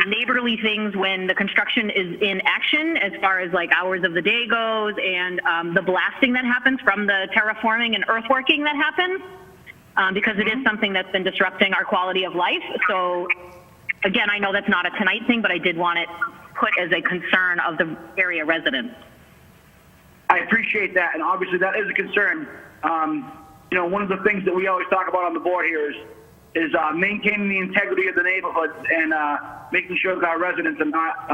neighborly things when the construction is in action, as far as like hours of the day goes, and the blasting that happens from the terraforming and earthworking that happens, because it is something that's been disrupting our quality of life. So again, I know that's not a tonight thing, but I did want it put as a concern of the area residents. I appreciate that, and obviously that is a concern. One of the things that we always talk about on the board here is maintaining the integrity of the neighborhoods and making sure that our residents are not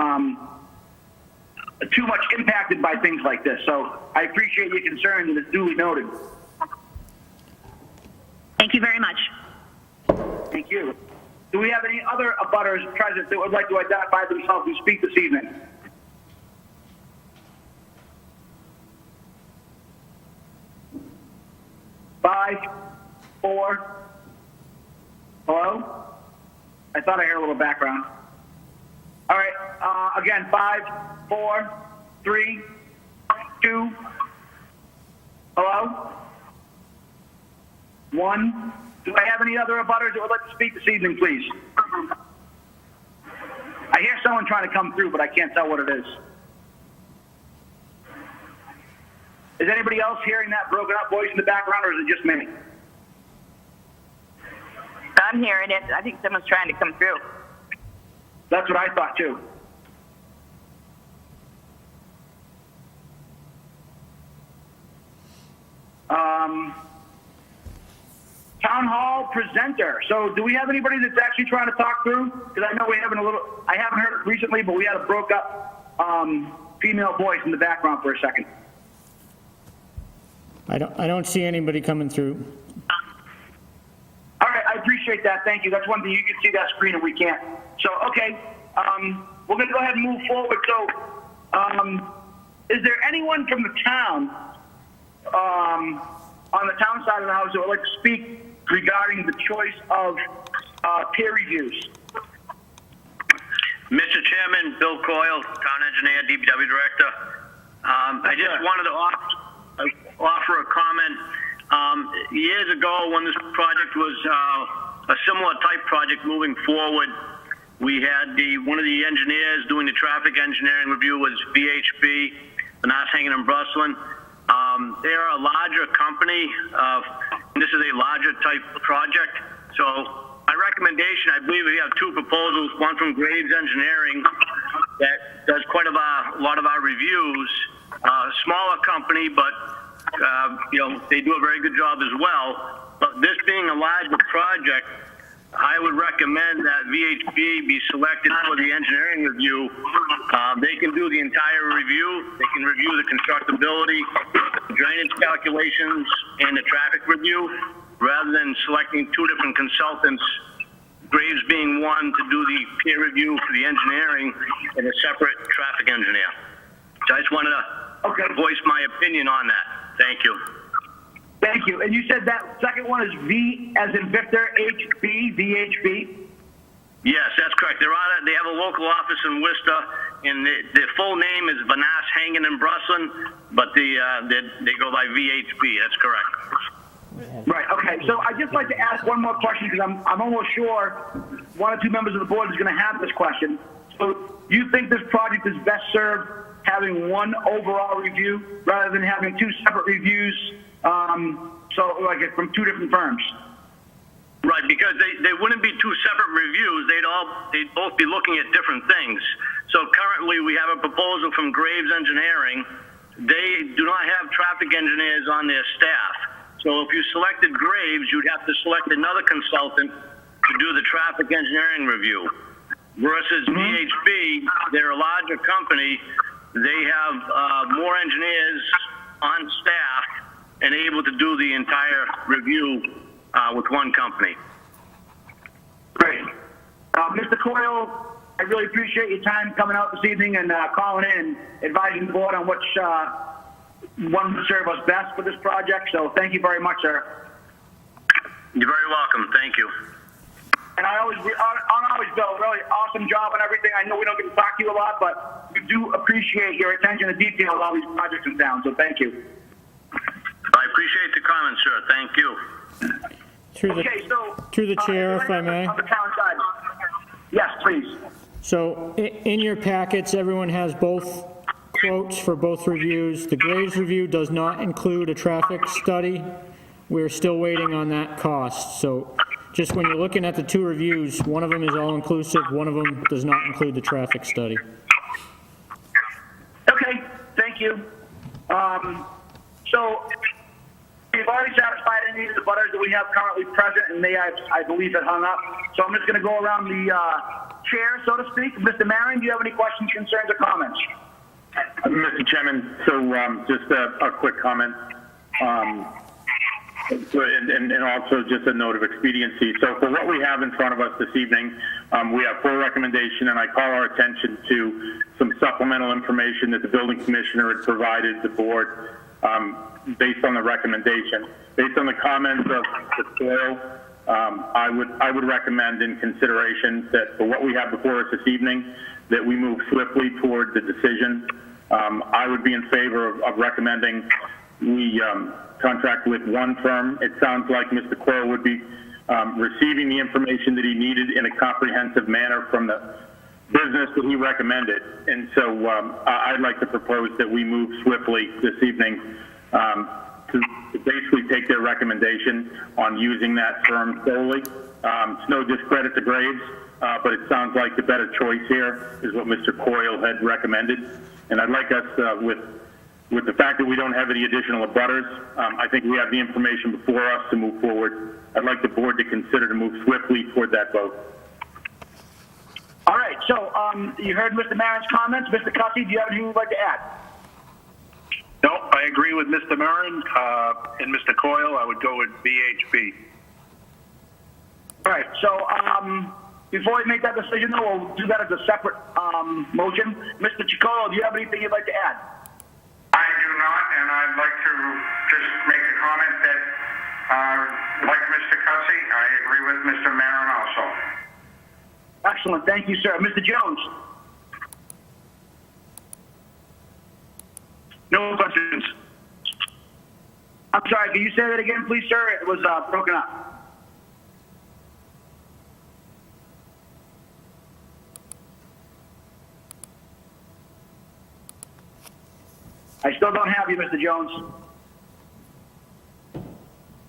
too much impacted by things like this. So I appreciate your concern, and it's duly noted. Thank you very much. Thank you. do we have any other abutters present that would like to identify themselves and speak this evening? Five, four. Hello? I thought I heard a little background. All right, again, 5, 4, 3, 2. Hello? 1. Do I have any other abutters that would like to speak this evening, please? I hear someone trying to come through, but I can't tell what it is. Is anybody else hearing that broken up voice in the background, or is it just me? I'm hearing it. I think someone's trying to come through. That's what I thought too. Town hall presenter. So do we have anybody that's actually trying to talk through? Because I know we haven't I haven't heard it recently, but we had a broke up female voice in the background for a second. I don't see anybody coming through. All right, I appreciate that. Thank you. That's one thing. You can see that screen and we can't. So, okay, we're going to go ahead and move forward. So, is there anyone from the town, on the town side of the house, that would like to speak regarding the choice of peer reviews? Mr. Chairman, Bill Coyle, Town Engineer, DPW Director. I just wanted to offer a comment. Years ago, when this project was a similar type project moving forward, we had one of the engineers doing the traffic engineering review was VHB, Vanasse Hanging and Brustling. They are a larger company. This is a larger type project. So my recommendation, I believe we have two proposals, one from Graves Engineering that does quite a lot of our reviews. Smaller company, but they do a very good job as well. But this being a larger project, I would recommend that VHB be selected for the engineering review. They can do the entire review. They can review the constructability, drainage calculations, and the traffic review, rather than selecting two different consultants, Graves being one to do the peer review for the engineering and a separate traffic engineer. So I just wanted to voice my opinion on that. Thank you. Thank you. And you said that second one is V as in Victor, HB, VHB? Yes, that's correct. They have a local office in Worcester, and their full name is Vanasse Hanging and Brustling, but they go by VHB. That's correct. Right. Okay. So I'd just like to ask one more question, because I'm almost sure one or two members of the board is going to have this question. So you think this project is best served having one overall review rather than having two separate reviews? So like from two different firms. Right, because they wouldn't be two separate reviews. They'd both be looking at different things. So currently we have a proposal from Graves Engineering. They do not have traffic engineers on their staff. So if you selected Graves, you'd have to select another consultant to do the traffic engineering review. Versus VHB, they're a larger company. They have more engineers on staff and able to do the entire review with one company. Great. Mr. Coyle, I really appreciate your time coming out this evening and calling in and advising the board on which one would serve us best for this project. So thank you very much, sir. You're very welcome. Thank you. And I always, Bill, really awesome job and everything. I know we don't get to talk to you a lot, but we do appreciate your attention to detail of all these projects in town. So thank you. I appreciate the comments, sir. Thank you. Through the chair, if I may. On the town side. Yes, please. So in your packets, everyone has both quotes for both reviews. The Graves review does not include a traffic study. We're still waiting on that cost. So just when you're looking at the two reviews, one of them is all-inclusive, one of them does not include the traffic study. Okay, thank you. So we've already satisfied any of the butters that we have currently present, and they, I believe, had hung up. So I'm just going to go around the chair, so to speak. Mr. Marion, do you have any questions, concerns, or comments? Mr. Chairman, so just a quick comment. And also just a note of expediency. So for what we have in front of us this evening, we have 4 recommendation, and I call our attention to some supplemental information that the building commissioner had provided the board based on the recommendation. Based on the comments of the Coyle, I would recommend in consideration that for what we have before us this evening, that we move swiftly toward the decision. I would be in favor of recommending we contract with one firm. It sounds like Mr. Coyle would be receiving the information that he needed in a comprehensive manner from the business that he recommended. And so I'd like to propose that we move swiftly this evening to basically take their recommendation on using that firm solely. It's no discredit to Graves, but it sounds like the better choice here is what Mr. Coyle had recommended. And I'd like us, with the fact that we don't have any additional abutters, I think we have the information before us to move forward. I'd like the board to consider to move swiftly toward that vote. All right, so you heard Mr. Marin's comments. Mr. Cussy, do you have anything you'd like to add? No, I agree with Mr. Marin and Mr. Coyle. I would go with VHB. All right, so before we make that decision, though, we'll do that as a separate motion. Mr. Chicolo, do you have anything you'd like to add? I do not, and I'd like to just make a comment that, like Mr. Cussy, I agree with Mr. Marin also. Excellent, thank you, sir. Mr. Jones? No questions. I'm sorry, can you say that again, please, sir? It was broken up. I still don't have you, Mr. Jones.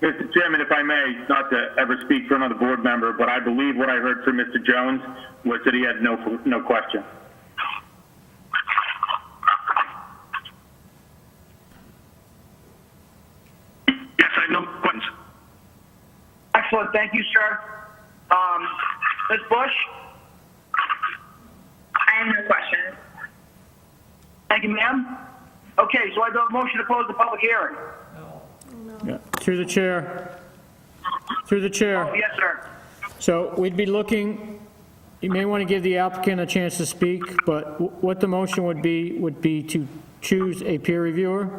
Mr. Chairman, if I may, not to ever speak for another board member, but I believe what I heard from Mr. Jones was that he had no question. Yes, I have no questions. Excellent, thank you, sir. Ms. Bush? I have no questions. Thank you, ma'am. Okay, so I have a motion to close the public hearing. Yeah. Through the chair. Through the chair. Oh, yes, sir. So we'd be looking, you may want to give the applicant a chance to speak, but what the motion would be to choose a peer reviewer.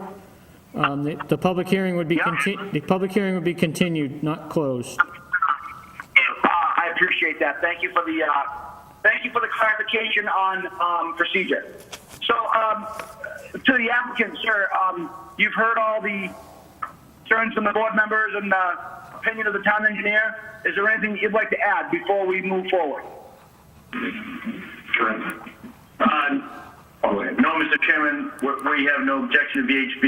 The public hearing would be continued, not closed. I appreciate that. Thank you for the clarification on procedure. So, to the applicant, sir, you've heard all the concerns from the board members and the opinion of the town engineer. Is there anything you'd like to add before we move forward? No, Mr. Chairman, we have no objection to VHB.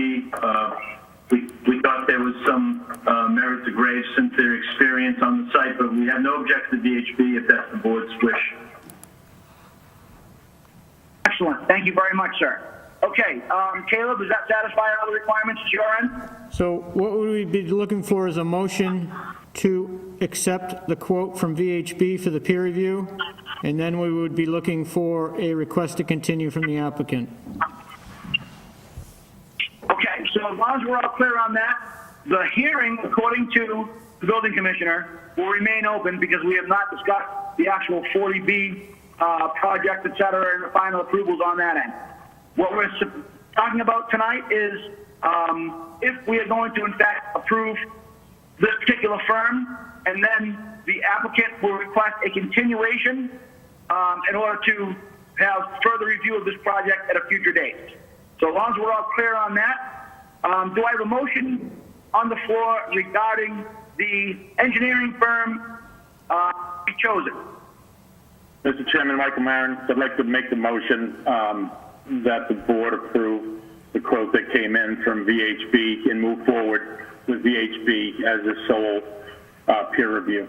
We thought there was some merit to Graves since their experience on the site, but we have no objection to VHB if that's the board's wish. Excellent. Thank you very much, sir. Okay, Caleb, does that satisfy all the requirements at your end? So what would we be looking for is a motion to accept the quote from VHB for the peer review, and then we would be looking for a request to continue from the applicant. Okay, so as long as we're all clear on that, the hearing, according to the building commissioner, will remain open because we have not discussed the actual 40B project, et cetera, and the final approvals on that end. What we're talking about tonight is if we are going to, in fact, approve this particular firm, and then the applicant will request a continuation in order to have further review of this project at a future date. So as long as we're all clear on that, do I have a motion on the floor regarding the engineering firm to be chosen? Mr. Chairman, Michael Marin, I'd like to make the motion that the board approve the quote that came in from VHB and move forward with VHB as the sole peer review.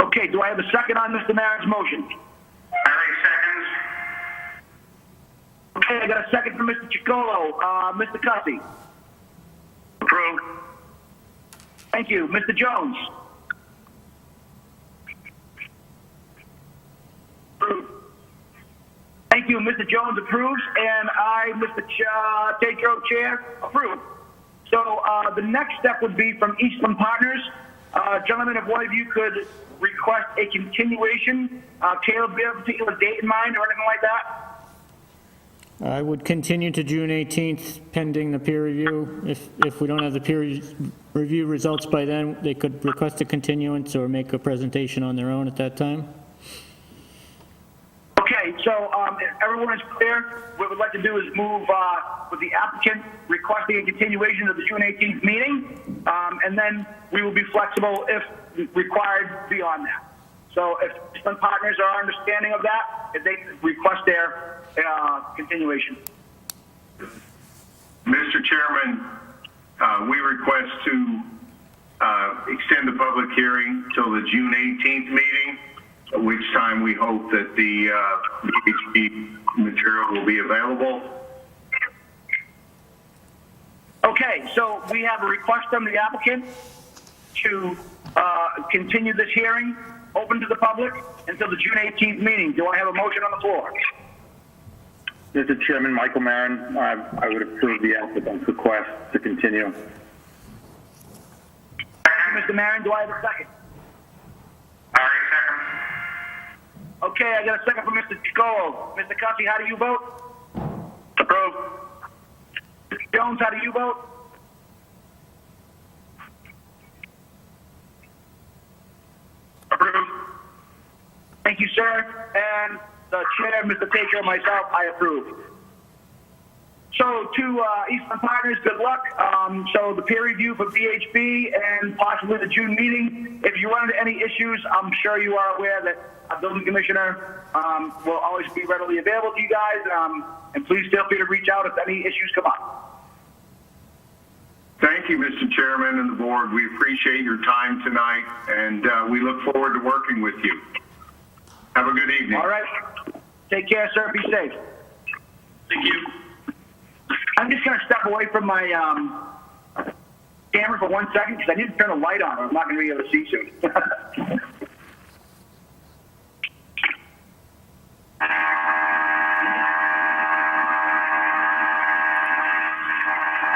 Okay, do I have a second on Mr. Marin's motion? Larry seconds. Okay, I got a second from Mr. Chicolo. Mr. Cussy? Approved. Thank you. Mr. Jones? Approved. Thank you. Mr. Jones approves, and I, Mr. Tetro, Chair, approve. So the next step would be from Eastland Partners. Gentlemen, if one of you could request a continuation, Caleb, do you have a particular date in mind or anything like that? I would continue to June 18th pending the peer review. If we don't have the peer review results by then, they could request a continuance or make a presentation on their own at that time. Okay, so if everyone is clear, what we'd like to do is move with the applicant requesting a continuation of the June 18th meeting, and then we will be flexible if required beyond that. So if Eastland Partners are understanding of that, if they request their continuation. Mr. Chairman, we request to extend the public hearing till the June 18th meeting, at which time we hope that the VHP material will be available. Okay, so we have a request from the applicant to continue this hearing open to the public until the June 18th meeting. Do I have a motion on the floor? Mr. Chairman, Michael Marin, I would approve the applicant's request to continue. Mr. Marin, do I have a second? Okay, I got a second from Mr. Chacolo. Mr. Cussy, how do you vote? Approve. Mr. Jones, how do you vote? Approve. Thank you, sir. And the chair, Mr. Taker, and myself, I approve. So to Eastland Partners, good luck. So the peer review for VHB and possibly the June meeting. If you run into any issues, I'm sure you are aware that our building commissioner will always be readily available to you guys. And please feel free to reach out if any issues come up. Thank you, Mr. Chairman and the board. We appreciate your time tonight, and we look forward to working with you. Have a good evening. All right. Take care, sir. Be safe. Thank you. I'm just going to step away from my camera for 1 second because I need to turn the light on or I'm not going to be able to see soon. All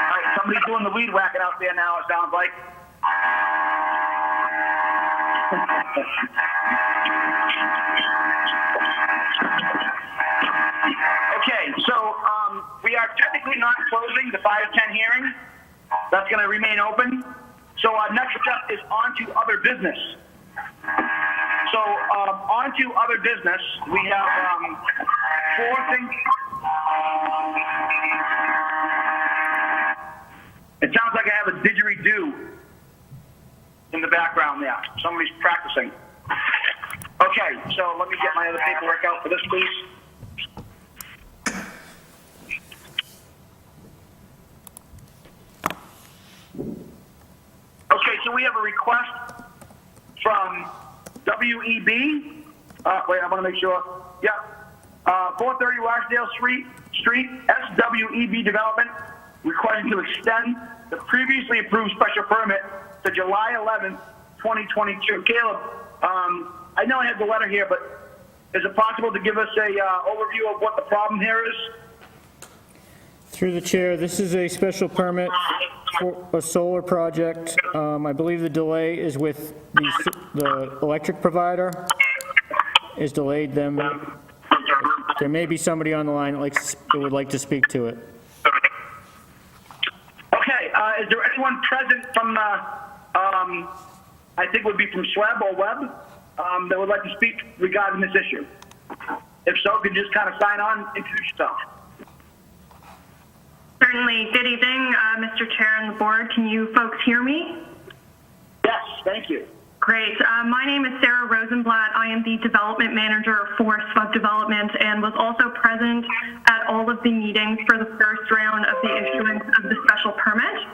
right, somebody's doing the weed whacking out there now, it sounds like. Okay, so we are technically not closing the 510 hearing. That's going to remain open. So our next step is on to other business. So on to other business, we have 4 things. It sounds like I have a didgeridoo in the background there. Somebody's practicing. Okay, so let me get my other paperwork out for this, please. Okay, so we have a request from WEB. Wait, I want to make sure. Yeah. 430 Rochdale Street, SWEB Development, requesting to extend the previously approved special permit to July 11th, 2022. Caleb, I know I have the letter here, but is it possible to give us a overview of what the problem here is? Through the chair, this is a special permit for a solar project. I believe the delay is with the electric provider is delayed them. There may be somebody on the line that would like to speak to it. Okay, is there anyone present from, I think would be from SWEB or WEB, that would like to speak regarding this issue? If so, could you just kind of sign on, introduce yourself. Certainly. Good evening, Mr. Chair and the board. Can you folks hear me? Yes, thank you. Great. My name is Sarah Rosenblatt. I am the development manager for SWEB Development and was also present at all of the meetings for the first round of the issuance of the special permit.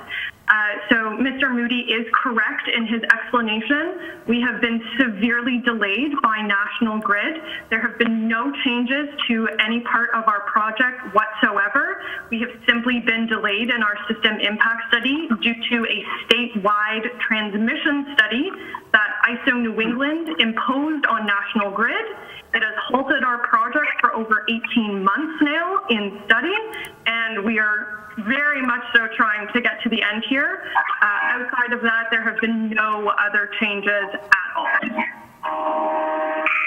So Mr. Moody is correct in his explanation. We have been severely delayed by National Grid. There have been no changes to any part of our project whatsoever. We have simply been delayed in our system impact study due to a statewide transmission study that ISO New England imposed on National Grid. It has halted our project for over 18 months now in study, and we are very much so trying to get to the end here. Outside of that, there have been no other changes at all.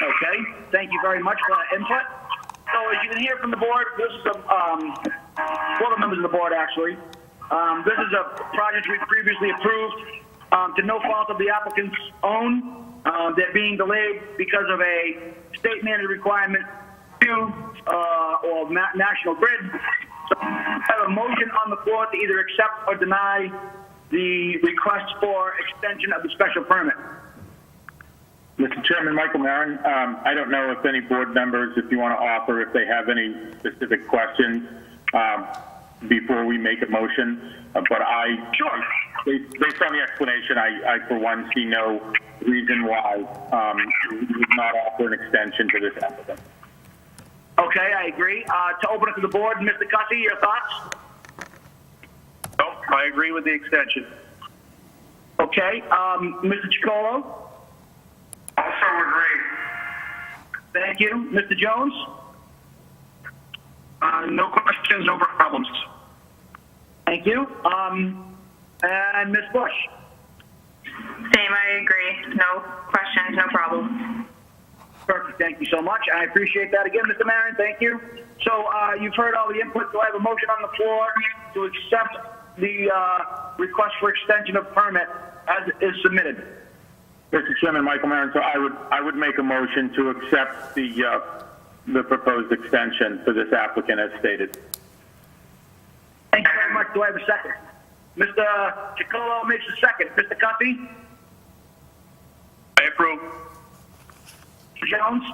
Okay, thank you very much for that input. So as you can hear from the board, this is one of the members of the board actually. This is a project we previously approved to no fault of the applicant's own. They're being delayed because of a state mandated requirement or National Grid. So I have a motion on the floor to either accept or deny the request for extension of the special permit. Mr. Chairman, Michael Marin, I don't know if any board members, if you want to offer, if they have any specific questions before we make a motion, but based on the explanation, I for one see no reason why we would not offer an extension to this applicant. Okay, I agree. To open it to the board, Mr. Cussy, your thoughts? No, I agree with the extension. Okay, Mr. Chicolo? Also agree. Thank you. Mr. Jones? No questions, no problems. Thank you. And Ms. Bush? Same, I agree. No questions, no problem. Perfect. Thank you so much. I appreciate that again, Mr. Marin. Thank you. So you've heard all the input. So I have a motion on the floor to accept the request for extension of permit as is submitted. Mr. Chairman, Michael Marin, so I would make a motion to accept the proposed extension for this applicant as stated. Thank you very much. Do I have a second? Mr. Chicolo makes a second. Mr. Cuffey? I approve. Mr. Jones?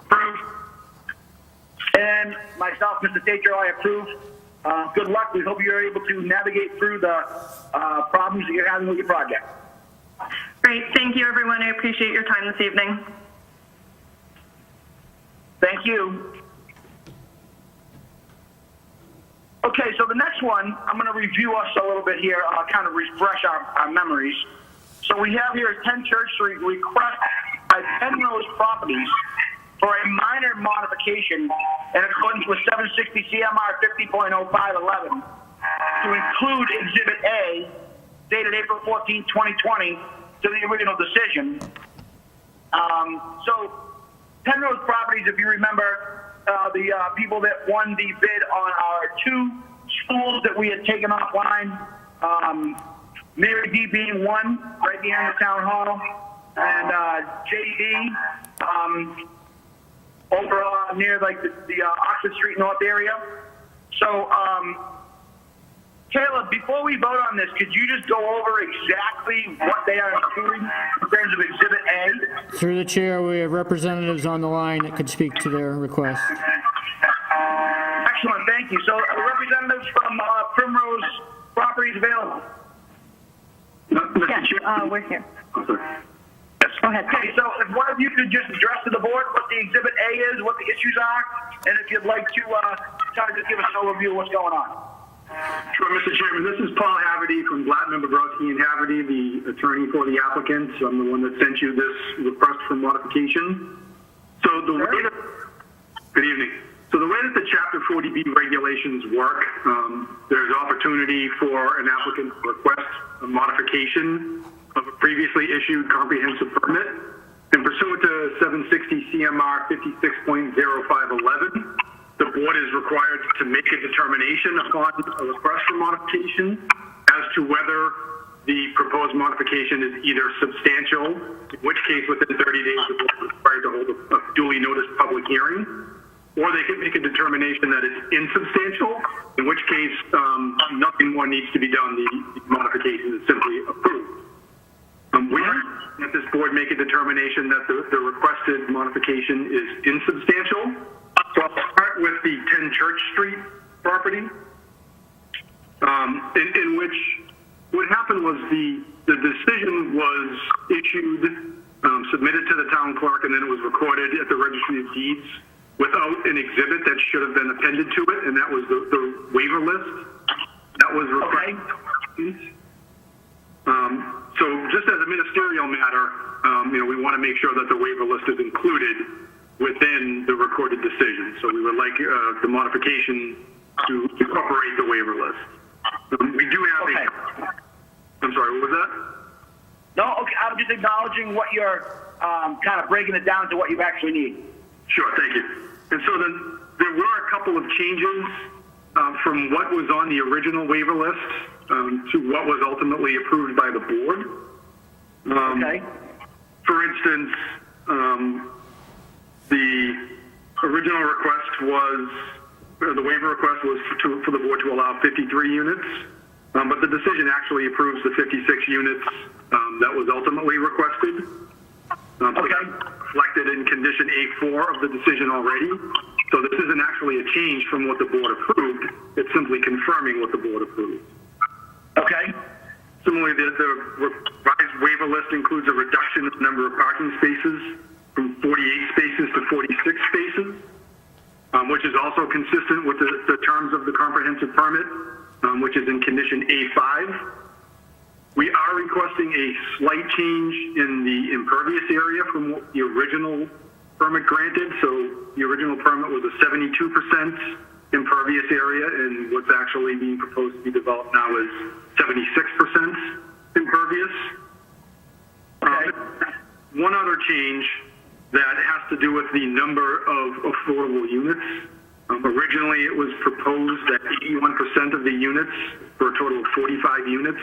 Approve. And myself, Mr. Tatro, I approve. Good luck. We hope you're able to navigate through the problems that you're having with your project. Great. Thank you, everyone. I appreciate your time this evening. Thank you. Okay, so the next one, I'm going to review us a little bit here, kind of refresh our memories. So we have here 10 Church Street request by Penrose Properties for a minor modification in accordance with 760 CMR 50.0511 to include Exhibit A, dated April 14, 2020, to the original decision. So Penrose Properties, if you remember, the people that won the bid on our 2 schools that we had taken offline, Mary D being one, right behind the town hall, and JD over near like the Oxford Street North area. So, Caleb, before we vote on this, could you just go over exactly what they are including in terms of Exhibit A? Through the chair, we have representatives on the line that could speak to their request. Excellent, thank you. So, representatives from Primrose Properties available? Yes, we're here. Go ahead. Okay, so if one of you could just address to the board what the Exhibit A is, what the issues are, and if you'd like to kind of just give us an overview of what's going on. Sure, Mr. Chairman. This is Paul Haverty from Blattman, Bobrowski and Haverty, the attorney for the applicant. So I'm the one that sent you this request for modification. So the way that, good evening. So the way that the Chapter 40B regulations work, there's opportunity for an applicant to request a modification of a previously issued comprehensive permit, and pursuant to 760 CMR 56.0511, the board is required to make a determination upon a request for modification as to whether the proposed modification is either substantial, in which case within 30 days the board is required to hold a duly noticed public hearing, or they can make a determination that it's insubstantial, in which case nothing more needs to be done. The modification is simply approved. We let this board make a determination that the requested modification is insubstantial. So I'll start with the 10 Church Street property, in which what happened was the decision was issued, submitted to the town clerk, and then it was recorded at the Registry of Deeds without an exhibit that should have been appended to it, and that was the waiver list that was required. Okay. So just as a ministerial matter, we want to make sure that the waiver list is included within the recorded decision. So we would like the modification to incorporate the waiver list. We do have I'm sorry, what was that? No, okay, I'm just acknowledging what you're kind of breaking it down to what you actually need. Sure, thank you. And so then there were a couple of changes from what was on the original waiver list to what was ultimately approved by the board. Okay. For instance, the original request was, the waiver request was for the board to allow 53 units, but the decision actually approves the 56 units that was ultimately requested. So that's reflected in condition A4 of the decision already. So this isn't actually a change from what the board approved. It's simply confirming what the board approved. Okay. Similarly, the revised waiver list includes a reduction of the number of parking spaces from 48 spaces to 46 spaces, which is also consistent with the terms of the comprehensive permit, which is in condition A5. We are requesting a slight change in the impervious area from what the original permit granted. So the original permit was a 72% impervious area, and what's actually being proposed to be developed now is 76% impervious. One other change that has to do with the number of affordable units. Originally, it was proposed that 81% of the units, for a total of 45 units,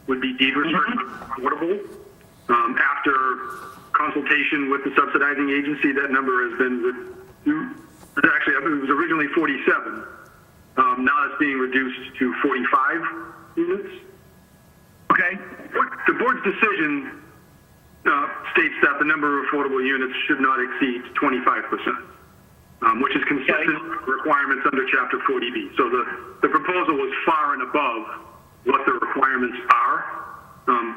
would be deed restricted affordable. After consultation with the subsidizing agency, that number has been reduced. Actually, it was originally 47. Now it's being reduced to 45 units. Okay. The board's decision states that the number of affordable units should not exceed 25%, which is consistent with requirements under Chapter 40B. So the proposal was far and above what the requirements are.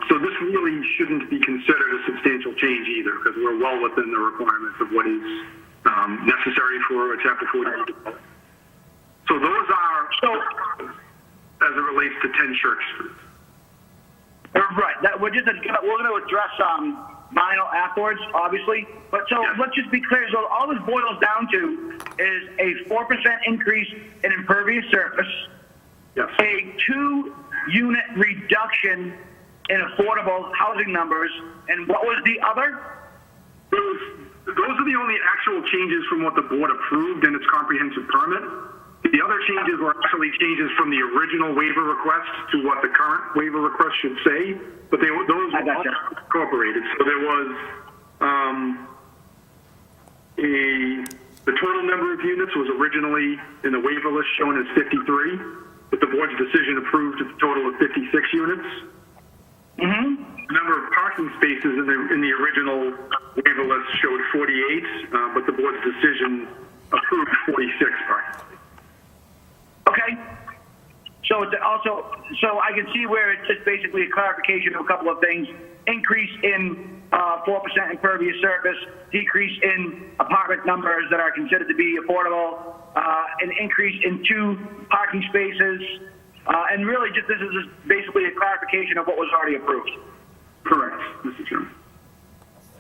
So this really shouldn't be considered a substantial change either, because we're well within the requirements of what is necessary for a Chapter 40B development. So those are, as it relates to 10 Church Street. Right. We're going to address vinyl afterwards, obviously. But so let's just be clear. So all this boils down to is a 4% increase in impervious surface, a 2-unit reduction in affordable housing numbers, and what was the other? Those are the only actual changes from what the board approved in its comprehensive permit. The other changes were actually changes from the original waiver request to what the current waiver request should say, but those were all incorporated. So there was the total number of units was originally in the waiver list shown as 53, but the board's decision approved a total of 56 units. The number of parking spaces in the original waiver list showed 48, but the board's decision approved 46 parking spaces. Okay. So it's also, so I can see where it's just basically a clarification of a couple of things. Increase in 4% impervious surface, decrease in apartment numbers that are considered to be affordable, an increase in 2 parking spaces, and really just this is just basically a clarification of what was already approved. Correct, Mr. Chairman.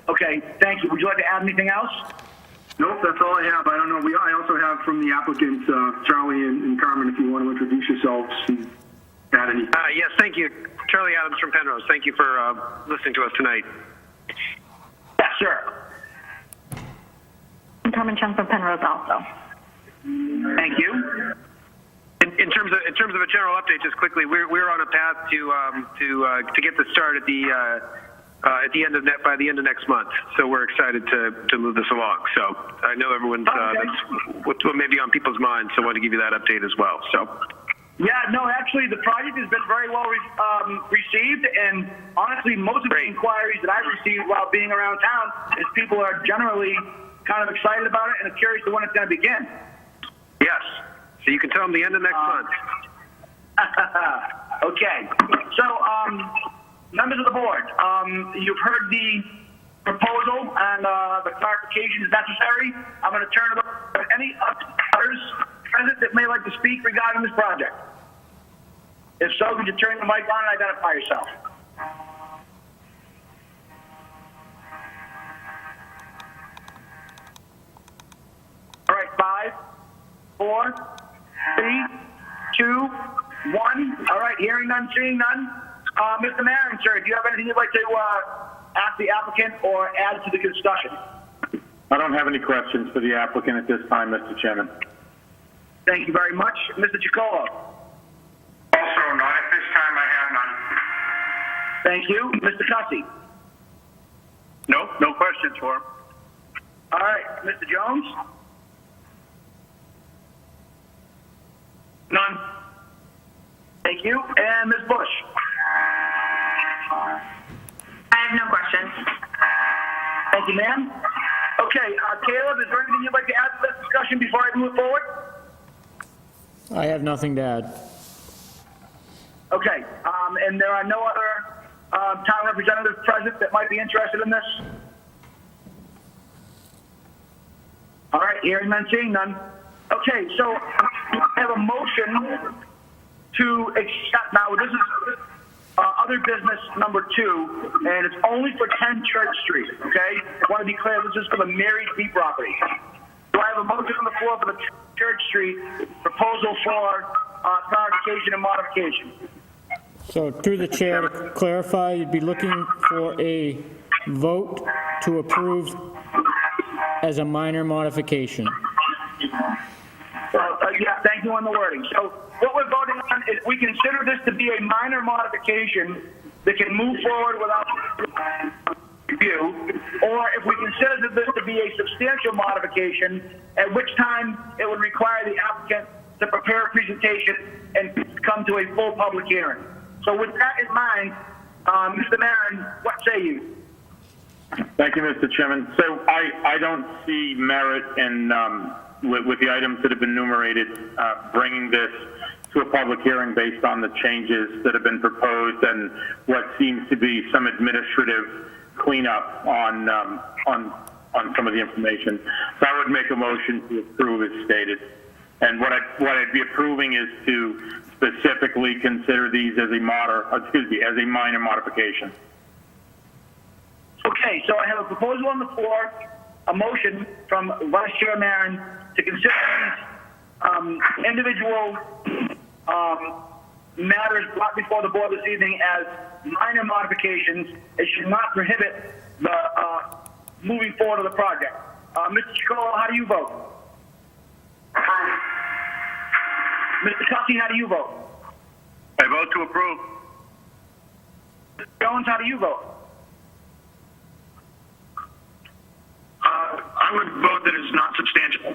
Okay, thank you. Would you like to add anything else? Nope, that's all I have. I don't know. I also have from the applicants, Charlie and Carmen, if you want to introduce yourselves and add any. Yes, thank you. Charlie Adams from Penrose. Thank you for listening to us tonight. Yeah, sure. And Carmen Chung from Penrose also. Thank you. In terms of a general update, just quickly, we're on a path to get this started by the end of next month. So we're excited to move this along. So I know everyone's that's what may be on people's minds. So I want to give you that update as well. So. Yeah, no, actually, the project has been very well received, and honestly, most of the inquiries that I've received while being around town is people are generally kind of excited about it and are curious to when it's going to begin. Yes. So you can tell them the end of next month. Okay. So, members of the board, you've heard the proposal and the clarification is necessary. I'm going to turn it over to any others present that may like to speak regarding this project. If so, could you turn the mic on and identify yourself? 4, 3, 2, 1. All right, hearing none, seeing none. Mr. Maron, sir, do you have anything you'd like to ask the applicant or add to the discussion? I don't have any questions for the applicant at this time, Mr. Chairman. Thank you very much. Mr. Chicolo? Also, not at this time, I have none. Thank you. Mr. Cussy? No questions for him. All right, Mr. Jones? None. Thank you. And Ms. Bush? I have no questions. Thank you, ma'am. Okay, Caleb, is there anything you'd like to add to this discussion before I move forward? I have nothing to add. Okay, and there are no other town representatives present that might be interested in this? All right, hearing none, seeing none. Okay, so I have a motion to accept, now this is other business number 2, and it's only for 10 Church Street, okay? I want to be clear, this is for the Mary B property. So I have a motion on the floor for the Church Street proposal for clarification and modification. So through the chair, to clarify, you'd be looking for a vote to approve as a minor modification. Yeah, thank you on the wording. So what we're voting on is we consider this to be a minor modification that can move forward without review, or if we consider this to be a substantial modification, at which time it would require the applicant to prepare a presentation and come to a full public hearing. So with that in mind, Mr. Maron, what say you? Thank you, Mr. Chairman. So I don't see merit in, with the items that have been enumerated, bringing this to a public hearing based on the changes that have been proposed and what seems to be some administrative cleanup on some of the information. So I would make a motion to approve as stated. And what I'd be approving is to specifically consider these as a minor modification. Okay, so I have a proposal on the floor, a motion from Vice Chair Maron to consider these individual matters brought before the board this evening as minor modifications. It should not prohibit the moving forward of the project. Mr. Chicolo, how do you vote? Mr. Cussy, how do you vote? I vote to approve. Mr. Jones, how do you vote? I would vote that it's not substantial.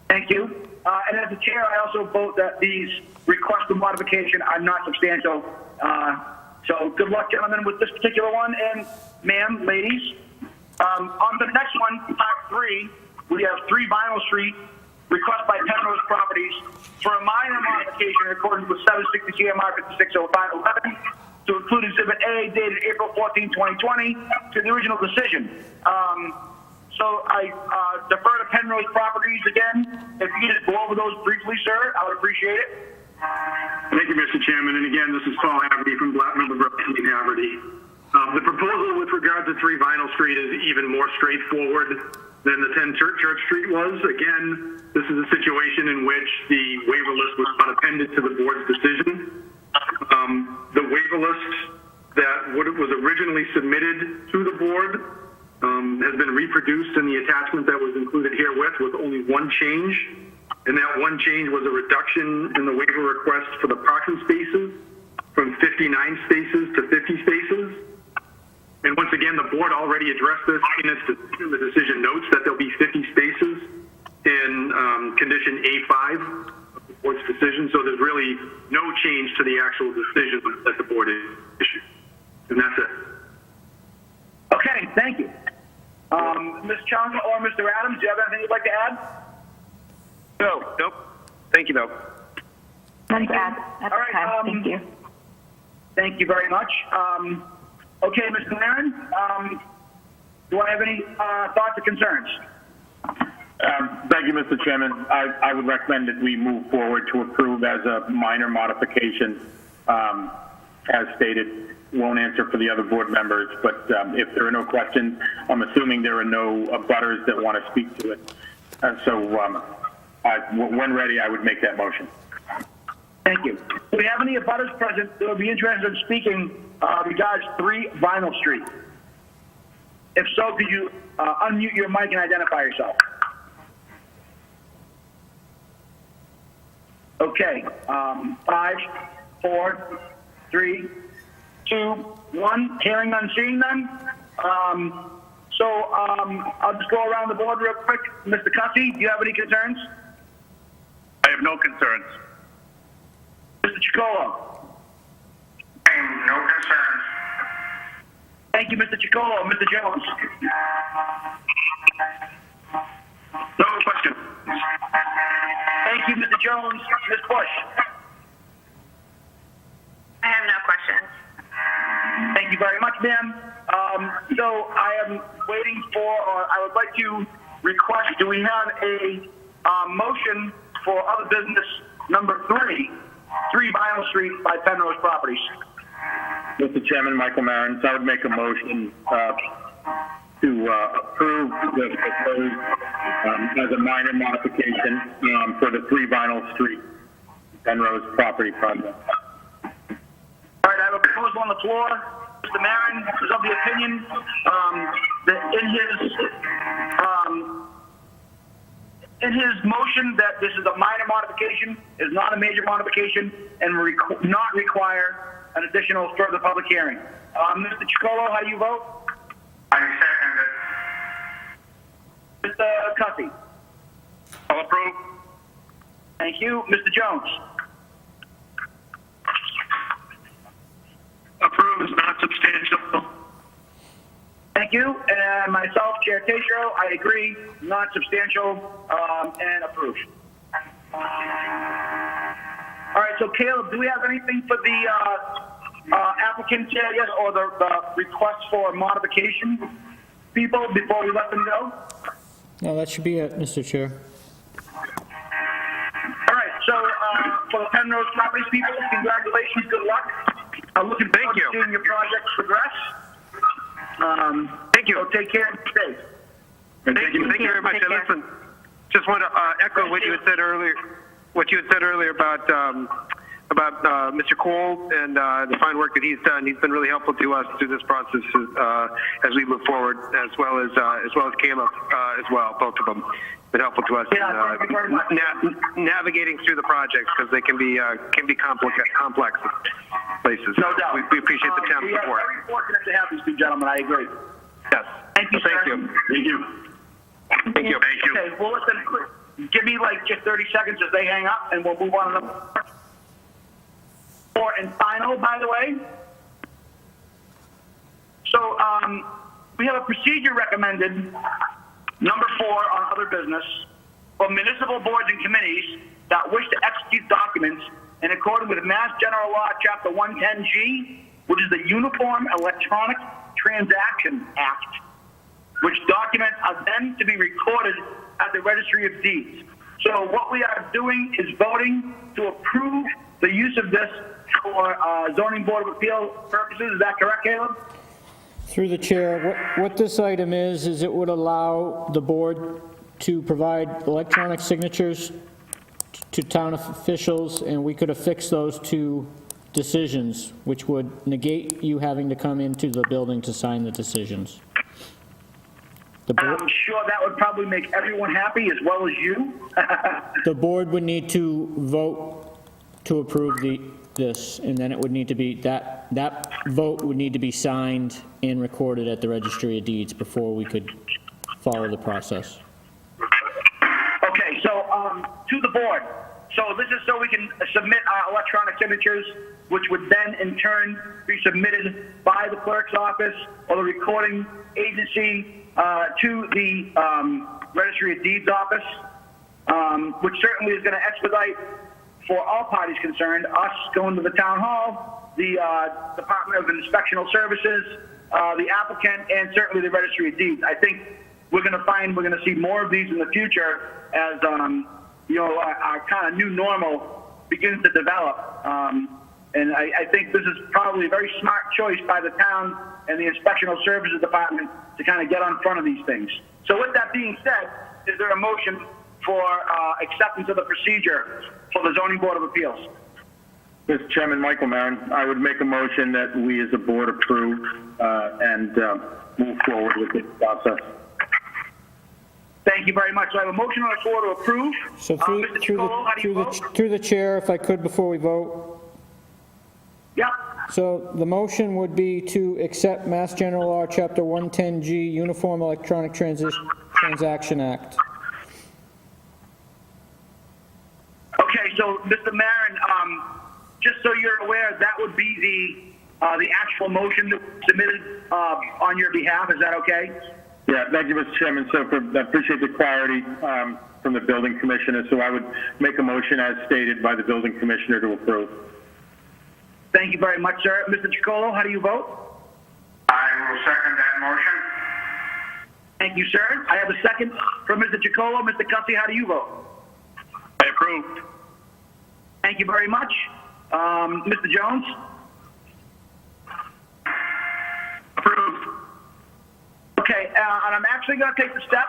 Thank you. And as the chair, I also vote that these requests for modification are not substantial. So good luck, gentlemen, with this particular one. And ma'am, ladies, on the next one, part 3, we have 3 Vinyl Street, request by Penrose Properties for a minor modification in accordance with 760 CMR 560511 to include Exhibit A dated April 14, 2020 to the original decision. So I defer to Penrose Properties again. If you could just go over those briefly, sir, I would appreciate it. Thank you, Mr. Chairman. And again, this is Paul Haverty from Black Member Brooklyn Haverty. The proposal with regard to 3 Vinyl Street is even more straightforward than the 10 Church Street was. Again, this is a situation in which the waiver list was not appended to the board's decision. The waiver list that was originally submitted to the board has been reproduced in the attachment that was included herewith with only one change. And that one change was a reduction in the waiver request for the parking spaces from 59 spaces to 50 spaces. And once again, the board already addressed this in its decision. The decision notes that there'll be 50 spaces in condition A5 of the board's decision. So there's really no change to the actual decision that the board issued. And that's it. Okay, thank you. Ms. Chung or Mr. Adams, do you have anything you'd like to add? No, nope. Thank you, though. None to add at this time. Thank you. Thank you very much. Okay, Mr. Maron, do I have any thoughts or concerns? Thank you, Mr. Chairman. I would recommend that we move forward to approve as a minor modification, as stated. Won't answer for the other board members, but if there are no questions, I'm assuming there are no abutters that want to speak to it. And so when ready, I would make that motion. Thank you. Do we have any abutters present that would be interested in speaking regards 3 Vinyl Street? If so, could you unmute your mic and identify yourself? Okay. 5, 4, 3, 2, 1. Hearing none, seeing none. I'll just go around the board real quick. Mr. Cussy, do you have any concerns? I have no concerns. Mr. Chicolo? No concerns. Thank you, Mr. Chicolo. Mr. Jones? No question. Thank you, Mr. Jones. Ms. Bush? I have no questions. Thank you very much, ma'am. So I am waiting for, or I would like to request, do we have a motion for other business number 3 Vinyl Street by Penrose Properties? Mr. Chairman, Michael Marins, I would make a motion to approve the proposed as a minor modification for the 3 Vinyl Street Penrose property project. All right, I have a proposal on the floor. Mr. Marin is of the opinion that in his motion that this is a minor modification, is not a major modification, and not require an additional further public hearing. Mr. Chicolo, how do you vote? I second it. Mr. Cussy? I'll approve. Thank you. Mr. Jones? Approve is not substantial. Thank you. And myself, Chair Tatro, I agree, not substantial, and approve. All right, so Caleb, do we have anything for the applicant, yes, or the request for modification people before we let them go? No, that should be it, Mr. Chair. All right, so for the Penrose Properties people, congratulations, good luck. Looking forward to seeing your project progress. Thank you. So take care and stay. Thank you very much. And listen, just want to echo what you had said earlier. What you had said earlier about Mr. Cole and the fine work that he's done. He's been really helpful to us through this process as we move forward, as well as Caleb as well. Both of them been helpful to us in navigating through the projects because they can be complex places. No doubt. We appreciate the town we support. are very fortunate to have these two gentlemen. I agree. Yes. Thank you, Thank sir. you. Thank you. Thank you. Thank you. Okay, well, listen, give me like just 30 seconds as they hang up, and we'll move on to number 4 and final, by the way. So we have a procedure recommended, number 4 on other business, for municipal boards and committees that wish to execute documents in accordance with Mass General Law, Chapter 110G, which is the Uniform Electronic Transaction Act, which documents are then to be recorded at the Registry of Deeds. So what we are doing is voting to approve the use of this for Zoning Board of Appeal purposes. Is that correct, Caleb? Through the chair, what this item is it would allow the board to provide electronic signatures to town officials, and we could affix those to decisions, which would negate you having to come into the building to sign the decisions. I'm sure that would probably make everyone happy as well as you. The board would need to vote to approve this, and then it would need to be, that vote would need to be signed and recorded at the Registry of Deeds before we could follow the process. Okay, so to the board. So this is so we can submit our electronic signatures, which would then in turn be submitted by the clerk's office or the recording agency to the Registry of Deeds office, which certainly is going to expedite for all parties concerned, us going to the town hall, the Department of Inspectional Services, the applicant, and certainly the Registry of Deeds. I think we're going to see more of these in the future as our kind of new normal begins to develop. And I think this is probably a very smart choice by the town and the Inspectional Services Department to kind of get on front of these things. So with that being said, is there a motion for acceptance of the procedure for the Zoning Board of Appeals? Mr. Chairman, Michael Marin, I would make a motion that we as a board approve and move forward with this process. Thank you very much. So I have a motion on the floor to approve. So Mr. Chacolo, how do you vote? through the chair, if I could, before we vote. Yep. So the motion would be to accept Mass General Law, Chapter 110G, Uniform Electronic Transaction Act. Okay, so Mr. Marin, just so you're aware, that would be the actual motion that was submitted on your behalf. Is that okay? Yeah, thank you, Mr. Chairman. So I appreciate the clarity from the building commissioner. So I would make a motion as stated by the building commissioner to approve. Thank you very much, sir. Mr. Chacolo, how do you vote? I will second that motion. Thank you, sir. I have a second from Mr. Chacolo. Mr. Cussy, how do you vote? I approve. Thank you very much. Mr. Jones? Approved. Okay, and I'm actually going to take the step,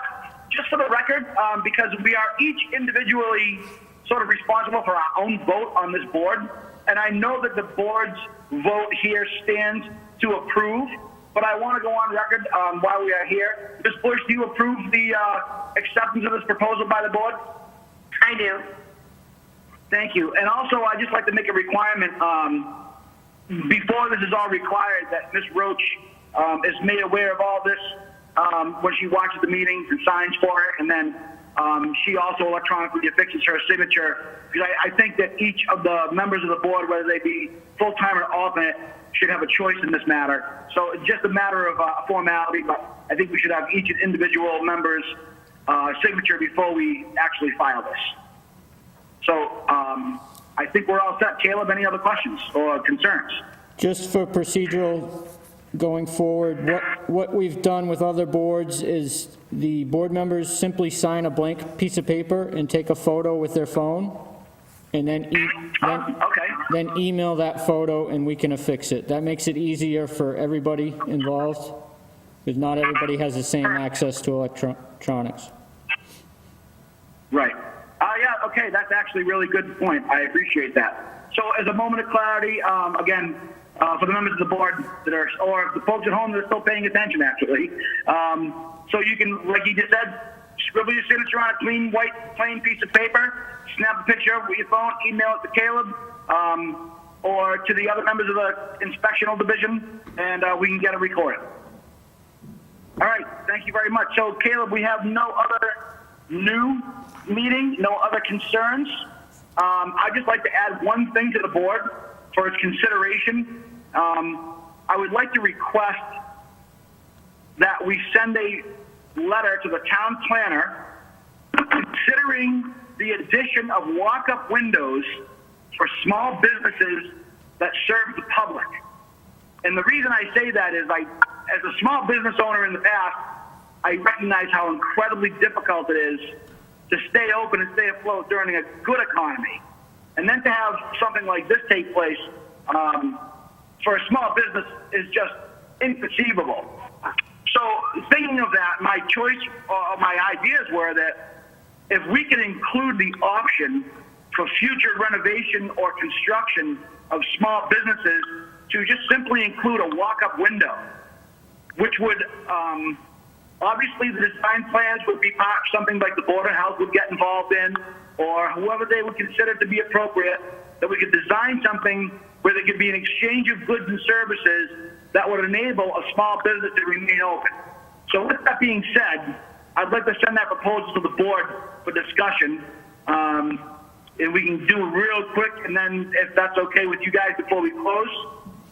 just for the record, because we are each individually sort of responsible for our own vote on this board. And I know that the board's vote here stands to approve, but I want to go on record while we are here. Ms. Bush, do you approve the acceptance of this proposal by the board? I do. Thank you. And also, I'd just like to make a requirement, before this is all required, that Ms. Roach is made aware of all this when she watches the meetings and signs for it, and then she also electronically affixes her signature, because I think that each of the members of the board, whether they be full-time or alternate, should have a choice in this matter. So it's just a matter of formality, but I think we should have each individual member's signature before we actually file this. So I think we're all set. Caleb, any other questions or concerns? Just for procedural going forward, what we've done with other boards is the board members simply sign a blank piece of paper and take a photo with their phone, and then then email that photo and we can affix it. That makes it easier for everybody involved, because not everybody has the same access to electronics. Right. Yeah, okay, that's actually a really good point. I appreciate that. So as a moment of clarity, again, for the members of the board that are, or the folks at home that are still paying attention, actually, so you can, like you just said, scribble your signature on a clean, white, plain piece of paper, snap a picture with your phone, email it to Caleb, or to the other members of the inspectional division, and we can get it recorded. All right, thank you very much. So, Caleb, we have no other new meeting, no other concerns. I'd just like to add one thing to the board for its consideration. I would like to request that we send a letter to the town planner considering the addition of walk-up windows for small businesses that serve the public. And the reason I say that is as a small business owner in the past, I recognize how incredibly difficult it is to stay open and stay afloat during a good economy. And then to have something like this take place for a small business is just inconceivable. So thinking of that, my choice or my ideas were that if we can include the option for future renovation or construction of small businesses to just simply include a walk-up window, which would, obviously the design plans would be part, something like the Board of Health would get involved in, or whoever they would consider to be appropriate, that we could design something where there could be an exchange of goods and services that would enable a small business to remain open. So with that being said, I'd like to send that proposal to the board for discussion, and we can do it real quick, and then if that's okay with you guys before we close.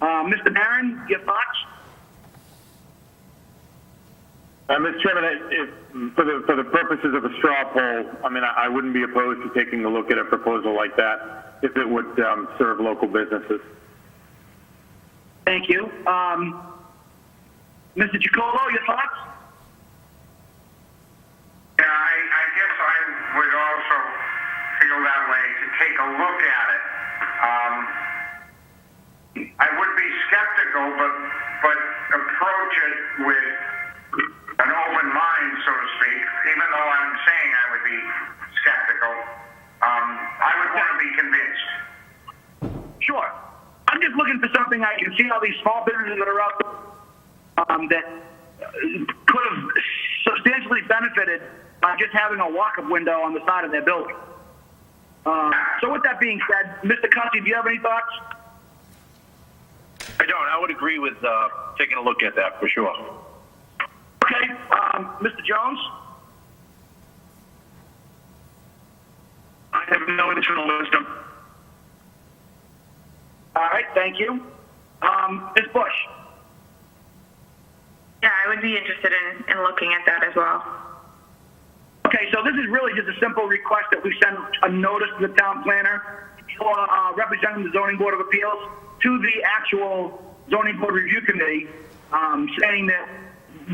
Mr. Marin, your thoughts? Mr. Chairman, for the purposes of a straw poll, I mean, I wouldn't be opposed to taking a look at a proposal like that if it would serve local businesses. Thank you. Mr. Chacolo, your thoughts? Yeah, I guess I would also feel that way, to take a look at it. I would be skeptical, but approach it with an open mind, so to speak, even though I'm saying I would be interesting. I can see how these small businesses that are out that could have substantially benefited by just having a walk-up window on the side of their building. So with that being said, Mr. Cussy, do you have any thoughts? I don't. I would agree with taking a look at that for sure. Okay, Mr. Jones? I have no internal wisdom. All right, thank you. Ms. Bush? Yeah, I would be interested in looking at that as well. Okay, so this is really just a simple request that we send a notice to the town planner for representing the Zoning Board of Appeals to the actual Zoning Board Review Committee, saying that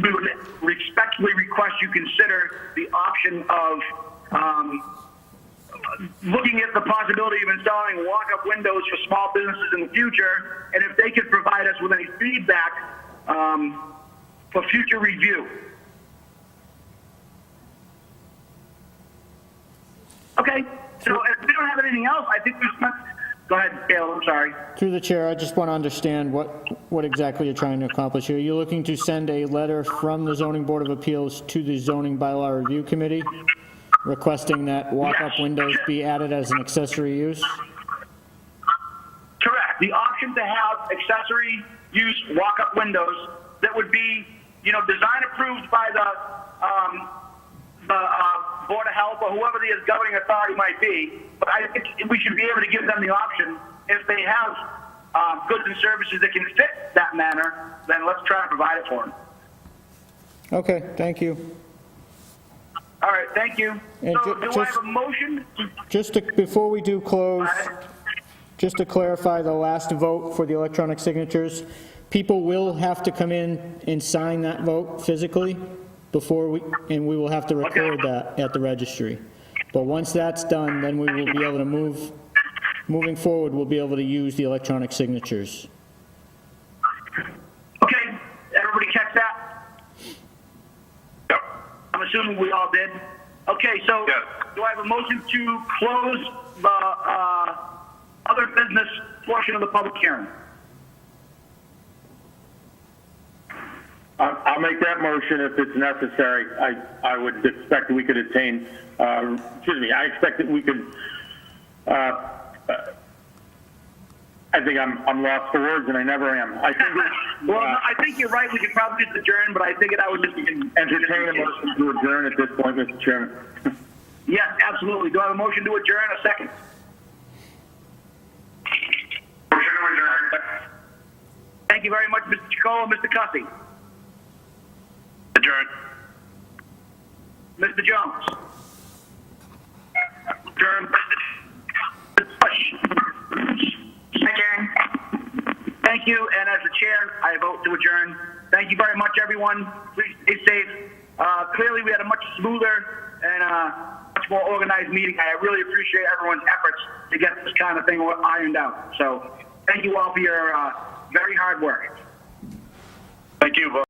we would respectfully request you consider the option of looking at the possibility of installing walk-up windows for small businesses in the future, and if they could provide us with any feedback for future review. Okay, so if we don't have anything else, I think we spent... Go ahead, Caleb, I'm sorry. Through the chair, I just want to understand what exactly you're trying to accomplish here. You're looking to send a letter from the Zoning Board of Appeals to the Zoning Bylaw Review Committee requesting that walk-up windows be added as an accessory use? Correct. The option to have accessory use walk-up windows that would be, design approved by the Board of Health or whoever the governing authority might be. But I think we should be able to give them the option if they have goods and services that can fit that manner, then let's try to provide it for them. Okay, thank you. All right, thank you. And so do I have a motion? Before we do close, just to clarify the last vote for the electronic signatures, people will have to come in and sign that vote physically and we will have to record that at the registry. But once that's done, then we will be able to moving forward, we'll be able to use the electronic signatures. Okay, everybody catch that? Yep. I'm assuming we all did. Okay, so do I have a motion to close the other business portion of the public hearing? I'll make that motion if it's necessary. I would expect that we could attain, I expect that we could, I think I'm lost for words and I never am. I think well, no, I think you're right. We could probably just adjourn, but I figured I would just entertain a motion to adjourn at this point, Mr. Chairman. Yes, absolutely. Do I have a motion to adjourn? A second. Motion to adjourn. Thank you very much, Mr. Chicola. Mr. Cussy. Adjourn. Mr. Jones. Adjourn. Ms. Bush. Adjourn. Thank you, and as the chair, I vote to adjourn. Thank you very much, everyone. Please stay safe. Clearly, we had a much smoother and much more organized meeting. I really appreciate everyone's efforts to get this kind of thing ironed out. So thank you all for your very hard work. Thank you.